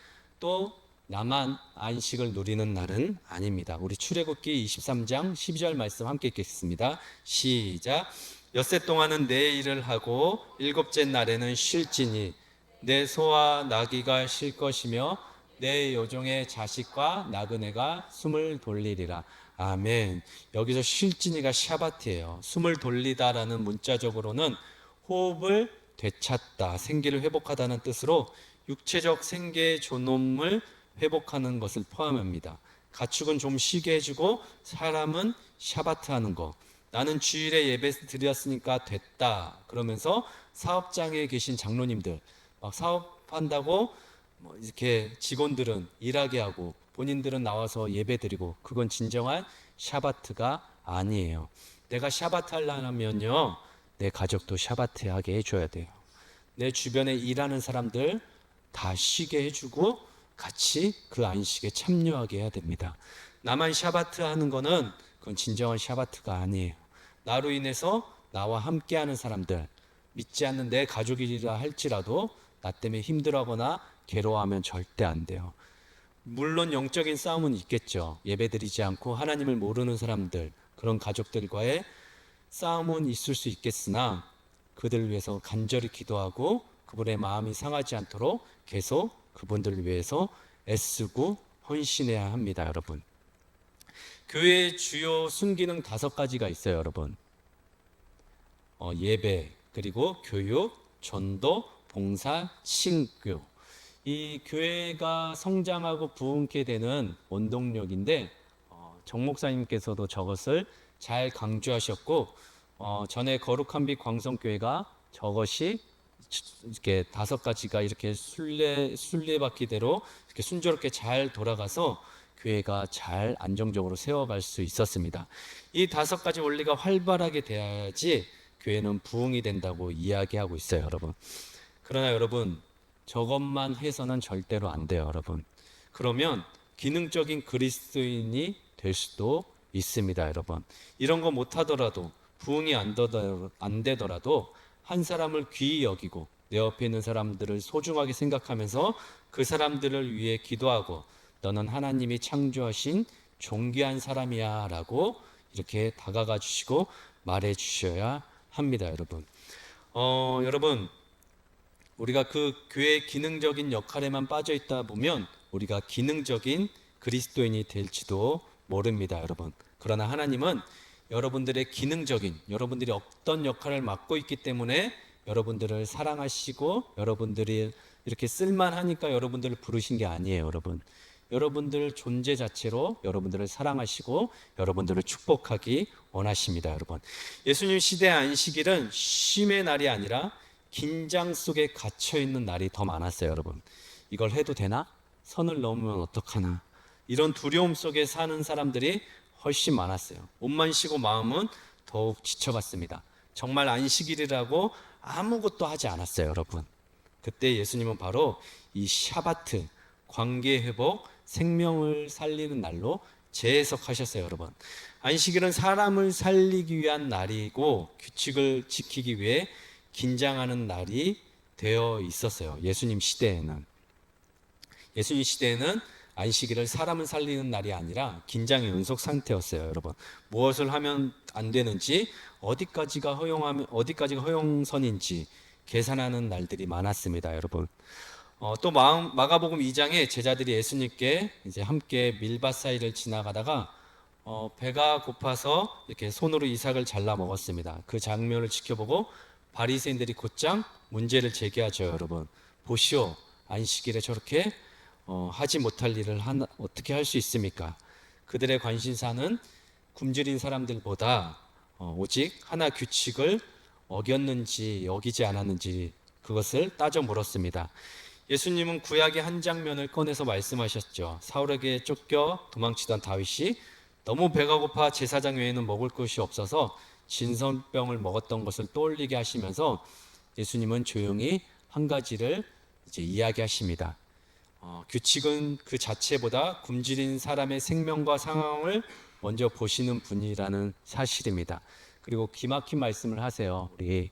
또 나만 안식을 누리는 날은 아닙니다. 우리 출애굽기 23장 12절 말씀 함께 읽겠습니다. 시작. 엿새 동안은 내 일을 하고 일곱째 날에는 쉴지니 내 소와 나귀가 쉴 것이며 내 여종의 자식과 나그네가 숨을 돌리리라. 아멘. 여기서 쉴지니가 샤바트예요. 숨을 돌리다라는 문자적으로는 호흡을 되찾다, 생기를 회복하다는 뜻으로 육체적 생계의 존엄을 회복하는 것을 포함합니다. 가축은 좀 쉬게 해주고 사람은 샤바트 하는 거. 나는 주일에 예배 드렸으니까 됐다 그러면서 사업장에 계신 장로님들 막 사업한다고 뭐 이렇게 직원들은 일하게 하고 본인들은 나와서 예배 드리고, 그건 진정한 샤바트가 아니에요. 내가 샤바트 하려면요 내 가족도 샤바트 하게 해줘야 돼요. 내 주변에 일하는 사람들 다 쉬게 해주고 같이 그 안식에 참여하게 해야 됩니다. 나만 샤바트 하는 거는 그건 진정한 샤바트가 아니에요. 나로 인해서 나와 함께하는 사람들, 믿지 않는 내 가족이라 할지라도 나 때문에 힘들어하거나 괴로워하면 절대 안 돼요. 물론 영적인 싸움은 있겠죠. 예배드리지 않고 하나님을 모르는 사람들, 그런 가족들과의 싸움은 있을 수 있겠으나 그들을 위해서 간절히 기도하고 그분의 마음이 상하지 않도록 계속 그분들을 위해서 애쓰고 헌신해야 합니다, 여러분. 교회의 주요 순기능 5가지가 있어요, 여러분. 예배, 그리고 교육, 전도, 봉사, 친교. 이 교회가 성장하고 부흥케 되는 원동력인데 정 목사님께서도 저것을 잘 강조하셨고 전에 거룩한 빛 광성교회가 저것이 이렇게 5가지가 이렇게 순례바퀴대로 이렇게 순조롭게 잘 돌아가서 교회가 잘 안정적으로 세워갈 수 있었습니다. 이 5가지 원리가 활발하게 돼야지 교회는 부흥이 된다고 이야기하고 있어요, 여러분. 그러나 여러분, 저것만 해서는 절대로 안 돼요, 여러분. 그러면 기능적인 그리스도인이 될 수도 있습니다, 여러분. 이런 거 못하더라도, 부흥이 안 되더라도 한 사람을 귀히 여기고 내 옆에 있는 사람들을 소중하게 생각하면서 그 사람들을 위해 기도하고 너는 하나님이 창조하신 존귀한 사람이야 라고 이렇게 다가가 주시고 말해 주셔야 합니다, 여러분. 여러분, 우리가 그 교회의 기능적인 역할에만 빠져 있다 보면 우리가 기능적인 그리스도인이 될지도 모릅니다, 여러분. 그러나 하나님은 여러분들의 기능적인, 여러분들이 어떤 역할을 맡고 있기 때문에 여러분들을 사랑하시고 여러분들이 이렇게 쓸만하니까 여러분들을 부르신 게 아니에요, 여러분. 여러분들 존재 자체로 여러분들을 사랑하시고 여러분들을 축복하기 원하십니다, 여러분. 예수님 시대의 안식일은 쉼의 날이 아니라 긴장 속에 갇혀있는 날이 더 많았어요, 여러분. 이걸 해도 되나? 선을 넘으면 어떡하나? 이런 두려움 속에 사는 사람들이 훨씬 많았어요. 몸만 쉬고 마음은 더욱 지쳐갔습니다. 정말 안식일이라고 아무것도 하지 않았어요, 여러분. 그때 예수님은 바로 이 샤바트, 관계 회복, 생명을 살리는 날로 재해석하셨어요, 여러분. 안식일은 사람을 살리기 위한 날이고 규칙을 지키기 위해 긴장하는 날이 되어 있었어요. 예수님 시대에는 안식일을 사람을 살리는 날이 아니라 긴장의 연속 상태였어요, 여러분. 무엇을 하면 안 되는지, 어디까지가 허용선인지 계산하는 날들이 많았습니다, 여러분. 또 마가복음 2장에 제자들이 예수님께 이제 함께 밀밭 사이를 지나가다가 배가 고파서 이렇게 손으로 이삭을 잘라 먹었습니다. 그 장면을 지켜보고 바리새인들이 곧장 문제를 제기하죠, 여러분. 보시오, 안식일에 저렇게 하지 못할 일을 어떻게 할 수 있습니까? 그들의 관심사는 굶주린 사람들보다 오직 하나 규칙을 어겼는지 어기지 않았는지 그것을 따져 물었습니다. 예수님은 구약의 한 장면을 꺼내서 말씀하셨죠. 사울에게 쫓겨 도망치던 다윗이 너무 배가 고파 제사장 외에는 먹을 것이 없어서 진선병을 먹었던 것을 떠올리게 하시면서 예수님은 조용히 한 가지를 이제 이야기하십니다. 규칙은 그 자체보다 굶주린 사람의 생명과 상황을 먼저 보시는 분이라는 사실입니다. 그리고 기막힌 말씀을 하세요. 우리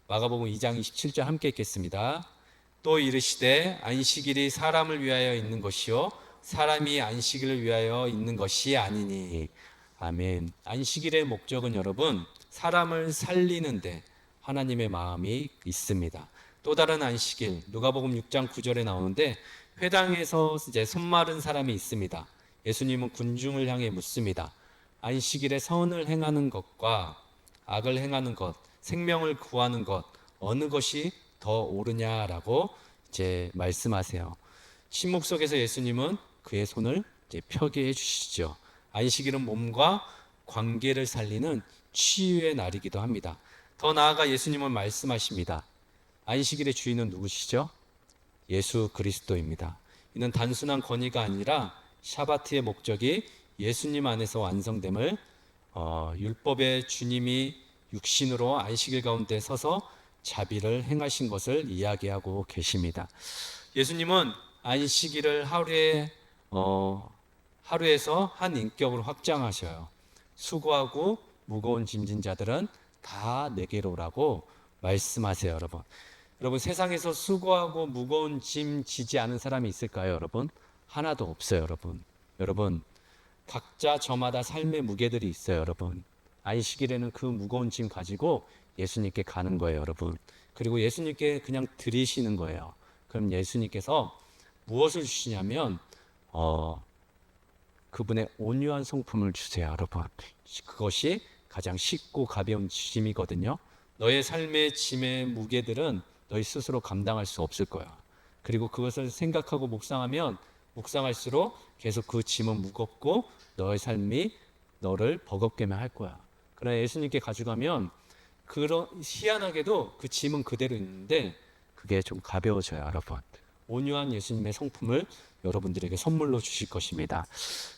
마가복음 2장 27절 함께 읽겠습니다. 또 이르시되 안식일이 사람을 위하여 있는 것이요 사람이 안식일을 위하여 있는 것이 아니니. 아멘. 안식일의 목적은 여러분 사람을 살리는데 하나님의 마음이 있습니다. 또 다른 안식일 누가복음 6장 9절에 나오는데 회당에서 이제 손마른 사람이 있습니다. 예수님은 군중을 향해 묻습니다. 안식일에 선을 행하는 것과 악을 행하는 것, 생명을 구하는 것 어느 것이 더 옳으냐라고 이제 말씀하세요. 침묵 속에서 예수님은 그의 손을 이제 펴게 해주시죠. 안식일은 몸과 관계를 살리는 치유의 날이기도 합니다. 더 나아가 예수님은 말씀하십니다. 안식일의 주인은 누구시죠? 예수 그리스도입니다. 이는 단순한 권위가 아니라 샤바트의 목적이 예수님 안에서 완성됨을 율법의 주님이 육신으로 안식일 가운데 서서 자비를 행하신 것을 이야기하고 계십니다. 예수님은 안식일을 하루에서 한 인격으로 확장하셔요. 수고하고 무거운 짐진 자들은 다 내게로 오라고 말씀하세요, 여러분. 여러분, 세상에서 수고하고 무거운 짐 지지 않은 사람이 있을까요, 여러분? 하나도 없어요, 여러분. 여러분, 각자 저마다 삶의 무게들이 있어요, 여러분. 안식일에는 그 무거운 짐 가지고 예수님께 가는 거예요, 여러분. 그리고 예수님께 그냥 드리시는 거예요. 그럼 예수님께서 무엇을 주시냐면 그분의 온유한 성품을 주세요, 여러분. 그것이 가장 쉽고 가벼운 짐이거든요. 너의 삶의 짐의 무게들은 너희 스스로 감당할 수 없을 거야. 그리고 그것을 생각하고 묵상할수록 계속 그 짐은 무겁고 너의 삶이 너를 버겁게만 할 거야. 그러나 예수님께 가져가면 희한하게도 그 짐은 그대로 있는데 그게 좀 가벼워져요, 여러분. 온유한 예수님의 성품을 여러분들에게 선물로 주실 것입니다.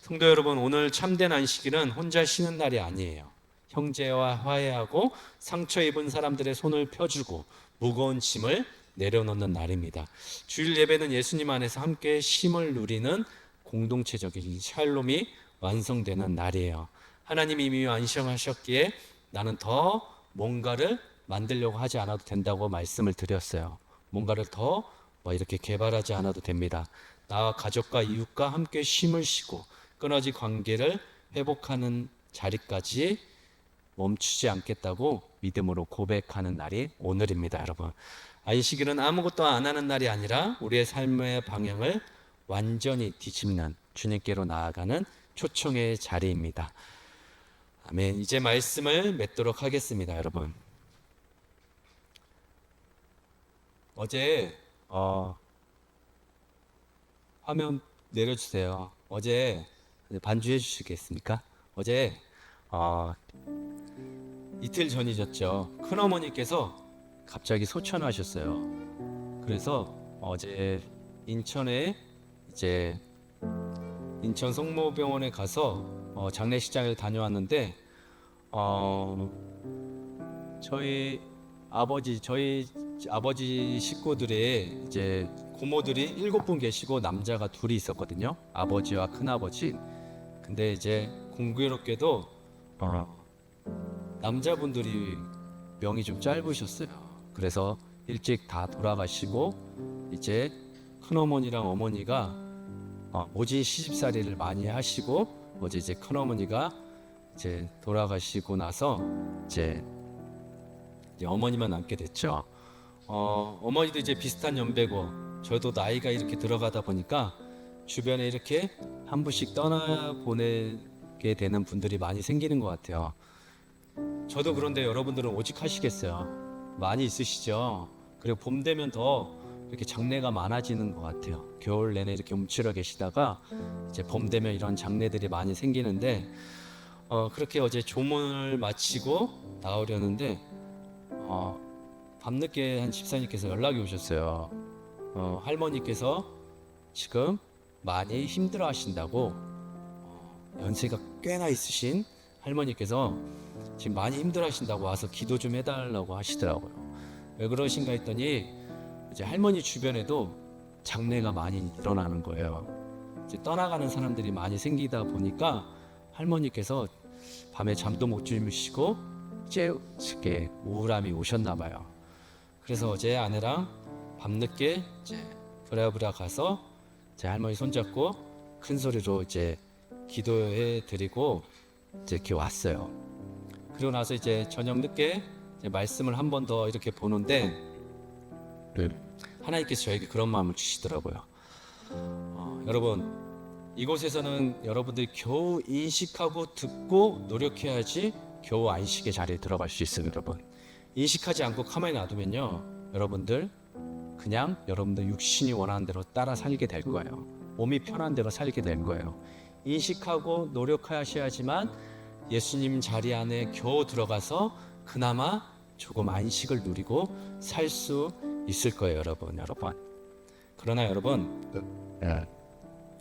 성도 여러분, 오늘 참된 안식일은 혼자 쉬는 날이 아니에요. 형제와 화해하고 상처 입은 사람들의 손을 펴주고 무거운 짐을 내려놓는 날입니다. 주일 예배는 예수님 안에서 함께 쉼을 누리는 공동체적인 샬롬이 완성되는 날이에요. 하나님이 이미 완성하셨기에 나는 더 뭔가를 만들려고 하지 않아도 된다고 말씀을 드렸어요. 뭔가를 더 이렇게 개발하지 않아도 됩니다. 나와 가족과 이웃과 함께 쉼을 쉬고 끊어진 관계를 회복하는 자리까지 멈추지 않겠다고 믿음으로 고백하는 날이 오늘입니다, 여러분. 안식일은 아무것도 안 하는 날이 아니라 우리의 삶의 방향을 완전히 뒤집는 주님께로 나아가는 초청의 자리입니다. 아멘. 이제 말씀을 맺도록 하겠습니다, 여러분. 어제 화면 내려주세요. 어제 반주해 주시겠습니까? 어제 이틀 전이셨죠. 큰어머니께서 갑자기 소천하셨어요. 그래서 어제 인천에 이제 인천 성모병원에 가서 장례식장을 다녀왔는데 저희 아버지 식구들의 이제 고모들이 7분 계시고 남자가 둘이 있었거든요. 아버지와 큰아버지. 근데 이제 공교롭게도 남자분들이 명이 좀 짧으셨어요. 그래서 일찍 다 돌아가시고 이제 큰어머니랑 어머니가 모진 시집살이를 많이 하시고 어제 이제 큰어머니가 이제 돌아가시고 나서 이제 어머니만 남게 됐죠. 어머니도 이제 비슷한 연배고 저도 나이가 이렇게 들어가다 보니까 주변에 이렇게 한 분씩 떠나 보내게 되는 분들이 많이 생기는 것 같아요. 저도 그런데 여러분들은 오직 하시겠어요? 많이 있으시죠? 그리고 봄 되면 더 이렇게 장례가 많아지는 것 같아요. 겨울 내내 이렇게 움츠러 계시다가 이제 봄 되면 이런 장례들이 많이 생기는데 그렇게 어제 조문을 마치고 나오려는데 밤늦게 한 집사님께서 연락이 오셨어요. 할머니께서 지금 많이 힘들어 하신다고, 연세가 꽤나 있으신 할머니께서 지금 많이 힘들어 하신다고 와서 기도 좀 해달라고 하시더라고요. 왜 그러신가 했더니 이제 할머니 주변에도 장례가 많이 일어나는 거예요. 이제 떠나가는 사람들이 많이 생기다 보니까 할머니께서 밤에 잠도 못 주무시고 이렇게 우울함이 오셨나 봐요. 그래서 어제 아내랑 밤늦게 이제 부랴부랴 가서 제 할머니 손잡고 큰 소리로 이제 기도해 드리고 이제 이렇게 왔어요. 그리고 나서 이제 저녁 늦게 이제 말씀을 한 번 더 이렇게 보는데 하나님께서 저에게 그런 마음을 주시더라고요. 여러분, 이곳에서는 여러분들이 겨우 인식하고 듣고 노력해야지 겨우 안식의 자리에 들어갈 수 있어요. 여러분, 인식하지 않고 가만히 놔두면요, 여러분들 그냥 여러분들 육신이 원하는 대로 따라 살게 될 거예요. 몸이 편한 대로 살게 될 거예요. 인식하고 노력하셔야지만 예수님 자리 안에 겨우 들어가서 그나마 조금 안식을 누리고 살 수 있을 거예요. 여러분. 그러나 여러분,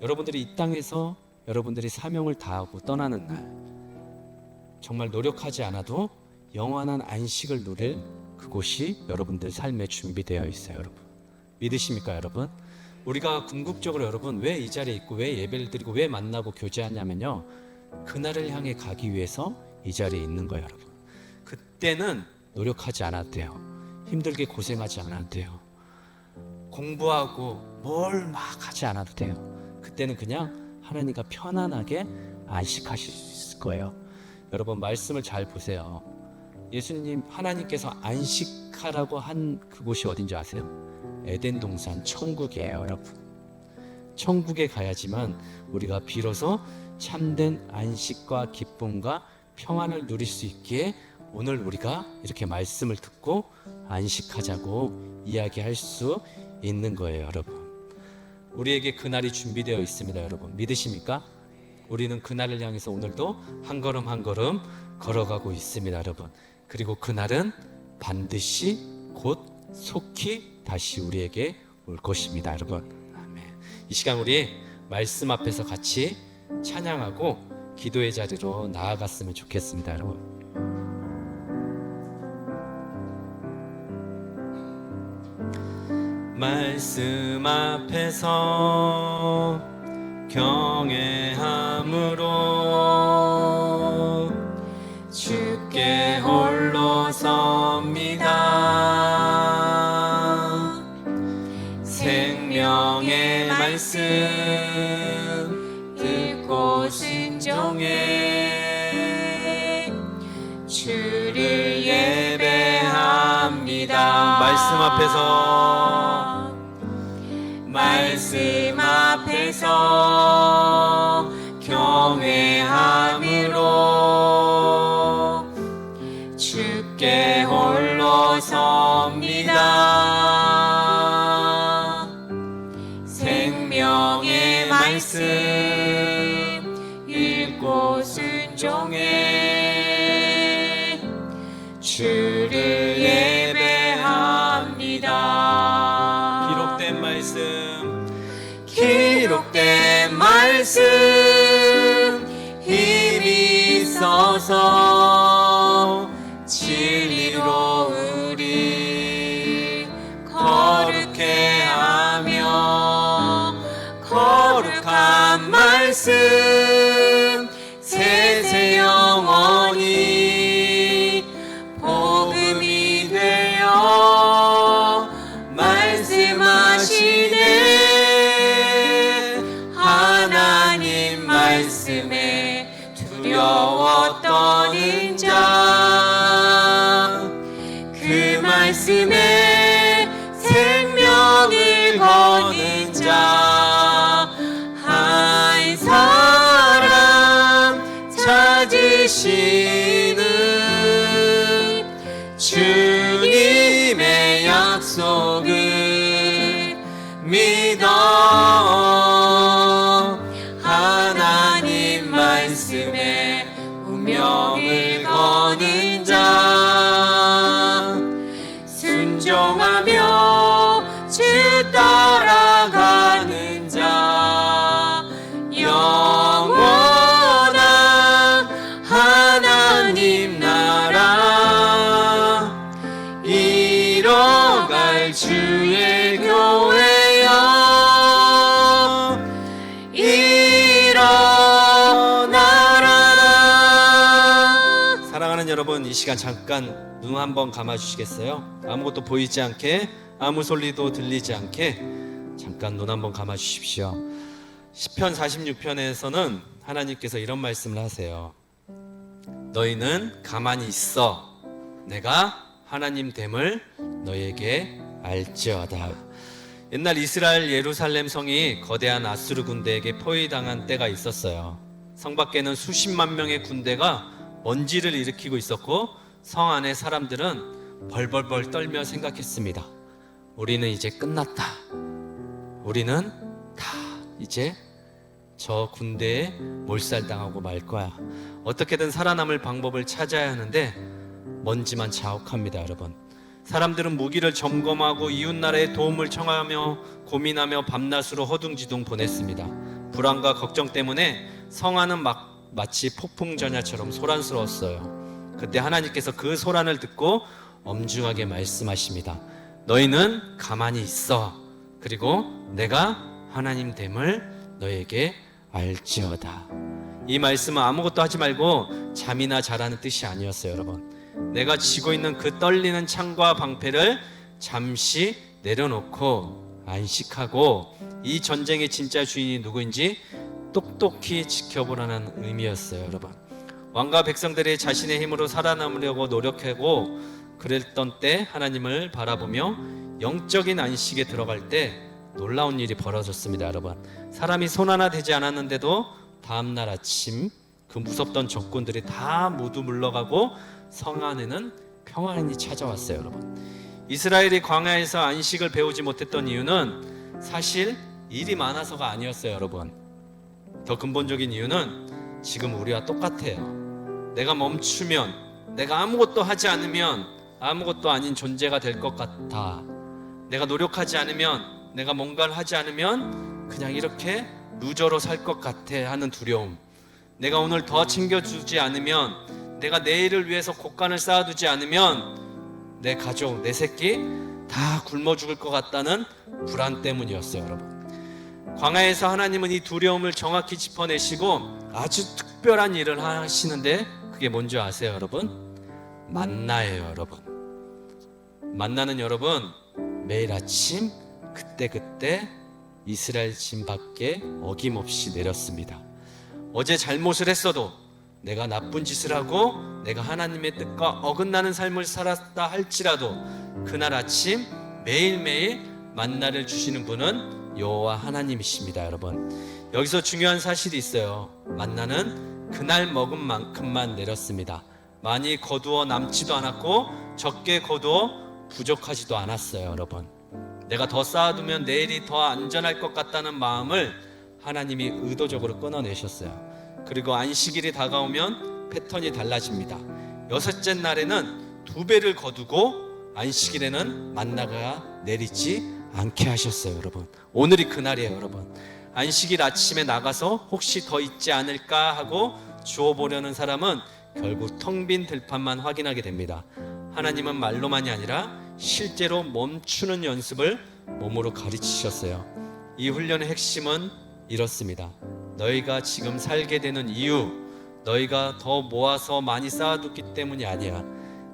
여러분들이 이 땅에서 여러분들이 사명을 다하고 떠나는 날, 정말 노력하지 않아도 영원한 안식을 누릴 그곳이 여러분들 삶에 준비되어 있어요. 여러분, 믿으십니까? 여러분, 우리가 궁극적으로 여러분 왜 이 자리에 있고 왜 예배를 드리고 왜 만나고 교제하냐면요, 그날을 향해 가기 위해서 이 자리에 있는 거예요. 여러분, 그때는 노력하지 않아도 돼요. 힘들게 고생하지 않아도 돼요. 공부하고 뭘 막 하지 않아도 돼요. 그때는 그냥 하나님과 편안하게 안식하실 수 있을 거예요. 여러분, 말씀을 잘 보세요. 예수님, 하나님께서 안식하라고 한 그곳이 어딘지 아세요? 에덴 동산, 천국이에요. 여러분, 천국에 가야지만 우리가 비로소 참된 안식과 기쁨과 평안을 누릴 수 있기에 오늘 우리가 이렇게 말씀을 듣고 안식하자고 이야기할 수 있는 거예요. 여러분, 우리에게 그날이 준비되어 있습니다. 여러분, 믿으십니까? 우리는 그날을 향해서 오늘도 한 걸음 한 걸음 걸어가고 있습니다. 여러분, 그리고 그날은 반드시 곧 속히 다시 우리에게 올 것입니다. 여러분, 아멘. 이 시간 우리 말씀 앞에서 같이 찬양하고 기도의 자리로 나아갔으면 좋겠습니다. 여러분, 말씀 앞에서 경외함으로 주께 홀로 섭니다. 생명의 말씀 듣고 순종해 주를 예배합니다. 말씀 앞에서 경외함으로 주께 홀로 섭니다. 생명의 말씀 읽고 순종해 주를 예배합니다. 기록된 말씀 힘이 있어서 진리로 우리 거룩해 하며 거룩한 말씀 세세 영원히 복음이 되어 말씀하시네. 거는 자, 그 말씀에 생명을 거는 자, 한 사람 찾으시는 주님의 약속을 믿어 하나님 말씀에 운명을 거는 자, 순종하며 주 따라가는 자, 영원한 하나님 나라 이뤄갈 주의 교회여 일어나라. 사랑하는 여러분, 이 시간 잠깐 눈 한번 감아주시겠어요? 아무것도 보이지 않게, 아무 소리도 들리지 않게 잠깐 눈 한번 감아주십시오. 시편 46편에서는 하나님께서 이런 말씀을 하세요. 너희는 가만히 있어, 내가 하나님 됨을 너희에게 알지어다. 옛날 이스라엘 예루살렘 성이 거대한 아수르 군대에게 포위당한 때가 있었어요. 성 밖에는 수십만 명의 군대가 먼지를 일으키고 있었고, 성 안의 사람들은 벌벌벌 떨며 생각했습니다. 우리는 이제 끝났다. 우리는 다 이제 저 군대에 몰살당하고 말 거야. 어떻게든 살아남을 방법을 찾아야 하는데 먼지만 자욱합니다, 여러분. 사람들은 무기를 점검하고 이웃나라의 도움을 청하며 고민하며 밤낮으로 허둥지둥 보냈습니다. 불안과 걱정 때문에 성 안은 마치 폭풍전야처럼 소란스러웠어요. 그때 하나님께서 그 소란을 듣고 엄중하게 말씀하십니다. 너희는 가만히 있어. 그리고 내가 하나님 됨을 너에게 알지어다. 이 말씀은 아무것도 하지 말고 잠이나 자라는 뜻이 아니었어요, 여러분. 내가 쥐고 있는 그 떨리는 창과 방패를 잠시 내려놓고 안식하고 이 전쟁의 진짜 주인이 누구인지 똑똑히 지켜보라는 의미였어요, 여러분. 왕과 백성들이 자신의 힘으로 살아남으려고 노력하고 그랬던 때 하나님을 바라보며 영적인 안식에 들어갈 때 놀라운 일이 벌어졌습니다, 여러분. 사람이 손 하나 대지 않았는데도 다음날 아침 그 무섭던 적군들이 다 모두 물러가고 성 안에는 평안이 찾아왔어요, 여러분. 이스라엘이 광야에서 안식을 배우지 못했던 이유는 사실 일이 많아서가 아니었어요, 여러분. 더 근본적인 이유는 지금 우리와 똑같아요. 내가 멈추면, 내가 아무것도 하지 않으면 아무것도 아닌 존재가 될 것 같아. 내가 노력하지 않으면, 내가 뭔가를 하지 않으면 그냥 이렇게 루저로 살 것 같아 하는 두려움. 내가 오늘 더 챙겨주지 않으면, 내가 내일을 위해서 곡간을 쌓아두지 않으면 내 가족, 내 새끼 다 굶어 죽을 것 같다는 불안 때문이었어요, 여러분. 광야에서 하나님은 이 두려움을 정확히 짚어내시고 아주 특별한 일을 하시는데 그게 뭔지 아세요, 여러분? 만나예요, 여러분. 만나는 여러분 매일 아침 그때그때 이스라엘 진 밖에 어김없이 내렸습니다. 어제 잘못을 했어도, 내가 나쁜 짓을 하고 내가 하나님의 뜻과 어긋나는 삶을 살았다 할지라도 그날 아침 매일매일 만나를 주시는 분은 여호와 하나님이십니다, 여러분. 여기서 중요한 사실이 있어요. 만나는 그날 먹은 만큼만 내렸습니다. 많이 거두어 남지도 않았고 적게 거두어 부족하지도 않았어요, 여러분. 내가 더 쌓아두면 내일이 더 안전할 것 같다는 마음을 하나님이 의도적으로 끊어내셨어요. 그리고 안식일이 다가오면 패턴이 달라집니다. 여섯째 날에는 2배를 거두고 안식일에는 만나가 내리지 않게 하셨어요, 여러분. 오늘이 그날이에요, 여러분. 안식일 아침에 나가서 혹시 더 있지 않을까 하고 주워보려는 사람은 결국 텅 빈 들판만 확인하게 됩니다. 하나님은 말로만이 아니라 실제로 멈추는 연습을 몸으로 가르치셨어요. 이 훈련의 핵심은 이렇습니다. 너희가 지금 살게 되는 이유, 너희가 더 모아서 많이 쌓아뒀기 때문이 아니야.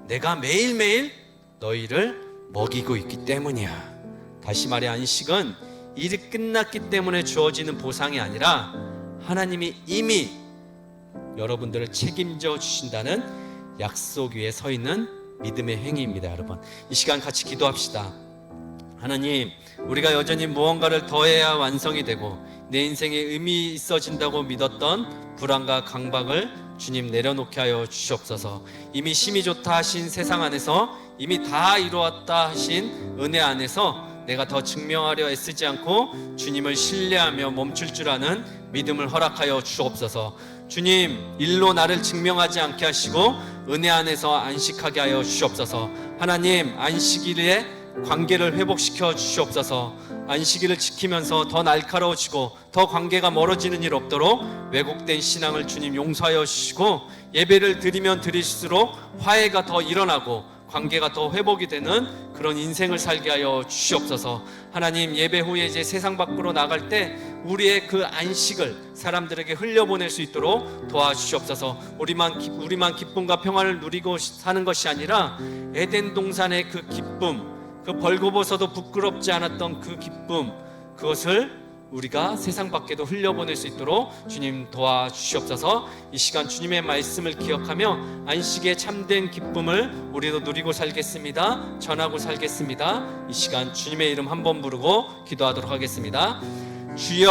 내가 매일매일 너희를 먹이고 있기 때문이야. 다시 말해, 안식은 일이 끝났기 때문에 주어지는 보상이 아니라 하나님이 이미 여러분들을 책임져 주신다는 약속 위에 서 있는 믿음의 행위입니다. 여러분, 이 시간 같이 기도합시다. 하나님, 우리가 여전히 무언가를 더해야 완성이 되고 내 인생에 의미 있어진다고 믿었던 불안과 강박을 주님 내려놓게 하여 주시옵소서. 이미 심히 좋다 하신 세상 안에서, 이미 다 이루었다 하신 은혜 안에서 내가 더 증명하려 애쓰지 않고 주님을 신뢰하며 멈출 줄 아는 믿음을 허락하여 주옵소서. 주님, 일로 나를 증명하지 않게 하시고 은혜 안에서 안식하게 하여 주시옵소서. 하나님, 안식일에 관계를 회복시켜 주시옵소서. 안식일을 지키면서 더 날카로워지고 더 관계가 멀어지는 일 없도록 왜곡된 신앙을 주님 용서하여 주시고, 예배를 드리면 드릴수록 화해가 더 일어나고 관계가 더 회복이 되는 그런 인생을 살게 하여 주시옵소서. 하나님, 예배 후에 이제 세상 밖으로 나갈 때 우리의 그 안식을 사람들에게 흘려보낼 수 있도록 도와주시옵소서. 우리만 기쁨과 평안을 누리고 사는 것이 아니라 에덴 동산의 그 기쁨, 그 벌거벗어도 부끄럽지 않았던 그 기쁨, 그것을 우리가 세상 밖에도 흘려보낼 수 있도록 주님 도와주시옵소서. 이 시간 주님의 말씀을 기억하며 안식의 참된 기쁨을 우리도 누리고 살겠습니다. 전하고 살겠습니다. 이 시간 주님의 이름 한번 부르고 기도하도록 하겠습니다. 주여,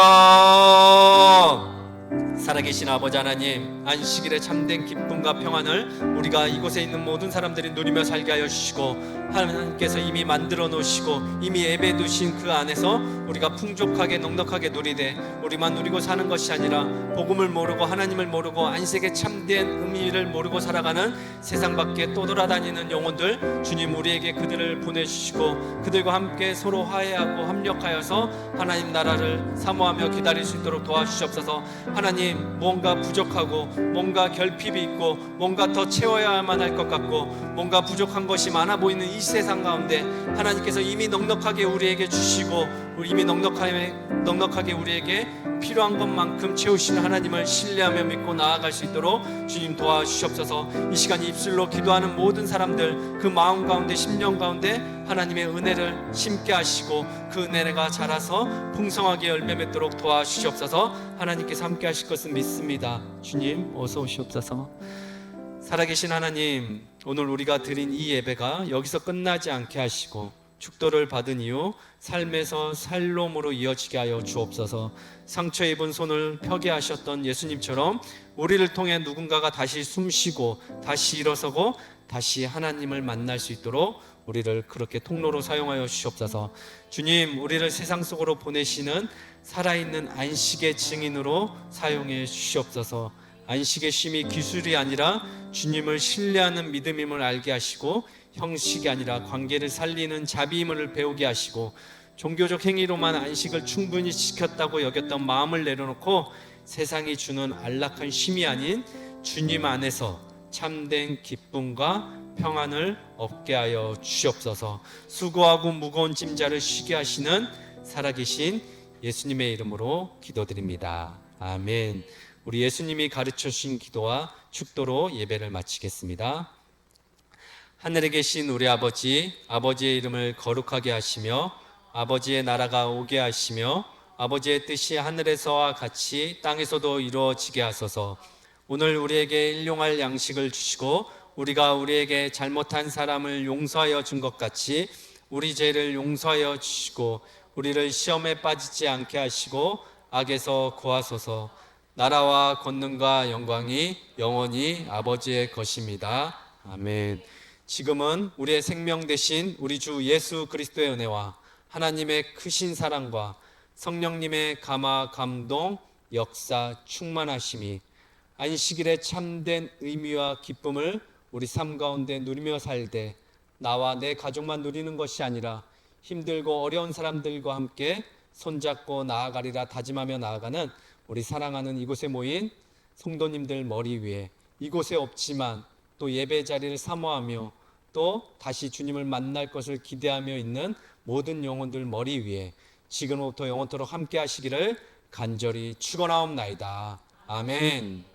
살아계신 아버지 하나님, 안식일의 참된 기쁨과 평안을 우리가 이곳에 있는 모든 사람들이 누리며 살게 하여 주시고, 하나님께서 이미 만들어 놓으시고 이미 예배 두신 그 안에서 우리가 풍족하게 넉넉하게 누리되, 우리만 누리고 사는 것이 아니라 복음을 모르고 하나님을 모르고 안식의 참된 의미를 모르고 살아가는 세상 밖에 떠돌아다니는 영혼들, 주님 우리에게 그들을 보내주시고 그들과 함께 서로 화해하고 합력하여서 하나님 나라를 사모하며 기다릴 수 있도록 도와주시옵소서. 하나님, 뭔가 부족하고 뭔가 결핍이 있고 뭔가 더 채워야만 할 것 같고 뭔가 부족한 것이 많아 보이는 이 세상 가운데 하나님께서 이미 넉넉하게 우리에게 주시고 이미 넉넉하게 우리에게 필요한 것만큼 채우시는 하나님을 신뢰하며 믿고 나아갈 수 있도록 주님 도와주시옵소서. 이 시간 입술로 기도하는 모든 사람들, 그 마음 가운데 심령 가운데 하나님의 은혜를 심게 하시고 그 은혜가 자라서 풍성하게 열매 맺도록 도와주시옵소서. 하나님께서 함께 하실 것을 믿습니다. 주님 어서 오시옵소서. 살아계신 하나님, 오늘 우리가 드린 이 예배가 여기서 끝나지 않게 하시고 축도를 받은 이후 삶에서 살롬으로 이어지게 하여 주옵소서. 상처 입은 손을 펴게 하셨던 예수님처럼 우리를 통해 누군가가 다시 숨쉬고 다시 일어서고 다시 하나님을 만날 수 있도록 우리를 그렇게 통로로 사용하여 주시옵소서. 주님, 우리를 세상 속으로 보내시는 살아있는 안식의 증인으로 사용해 주시옵소서. 안식의 쉼이 기술이 아니라 주님을 신뢰하는 믿음임을 알게 하시고, 형식이 아니라 관계를 살리는 자비임을 배우게 하시고, 종교적 행위로만 안식을 충분히 지켰다고 여겼던 마음을 내려놓고 세상이 주는 안락한 쉼이 아닌 주님 안에서 참된 기쁨과 평안을 얻게 하여 주시옵소서. 수고하고 무거운 짐자를 쉬게 하시는 살아계신 예수님의 이름으로 기도드립니다. 아멘. 우리 예수님이 가르쳐 주신 기도와 축도로 예배를 마치겠습니다. 하늘에 계신 우리 아버지, 아버지의 이름을 거룩하게 하시며 아버지의 나라가 오게 하시며 아버지의 뜻이 하늘에서와 같이 땅에서도 이루어지게 하소서. 오늘 우리에게 일용할 양식을 주시고 우리가 우리에게 잘못한 사람을 용서하여 준 것 같이 우리 죄를 용서하여 주시고 우리를 시험에 빠지지 않게 하시고 악에서 구하소서. 나라와 권능과 영광이 영원히 아버지의 것입니다. 아멘. 지금은 우리의 생명 되신 우리 주 예수 그리스도의 은혜와 하나님의 크신 사랑과 성령님의 감화 감동 역사 충만하심이 안식일의 참된 의미와 기쁨을 우리 삶 가운데 누리며 살되 나와 내 가족만 누리는 것이 아니라 힘들고 어려운 사람들과 함께 손잡고 나아가리라 다짐하며 나아가는 우리 사랑하는 이곳에 모인 성도님들 머리 위에, 이곳에 없지만 또 예배 자리를 사모하며 또 다시 주님을 만날 것을 기대하며 있는 모든 영혼들 머리 위에 지금부터 영원토록 함께 하시기를 간절히 축원하옵나이다. 아멘.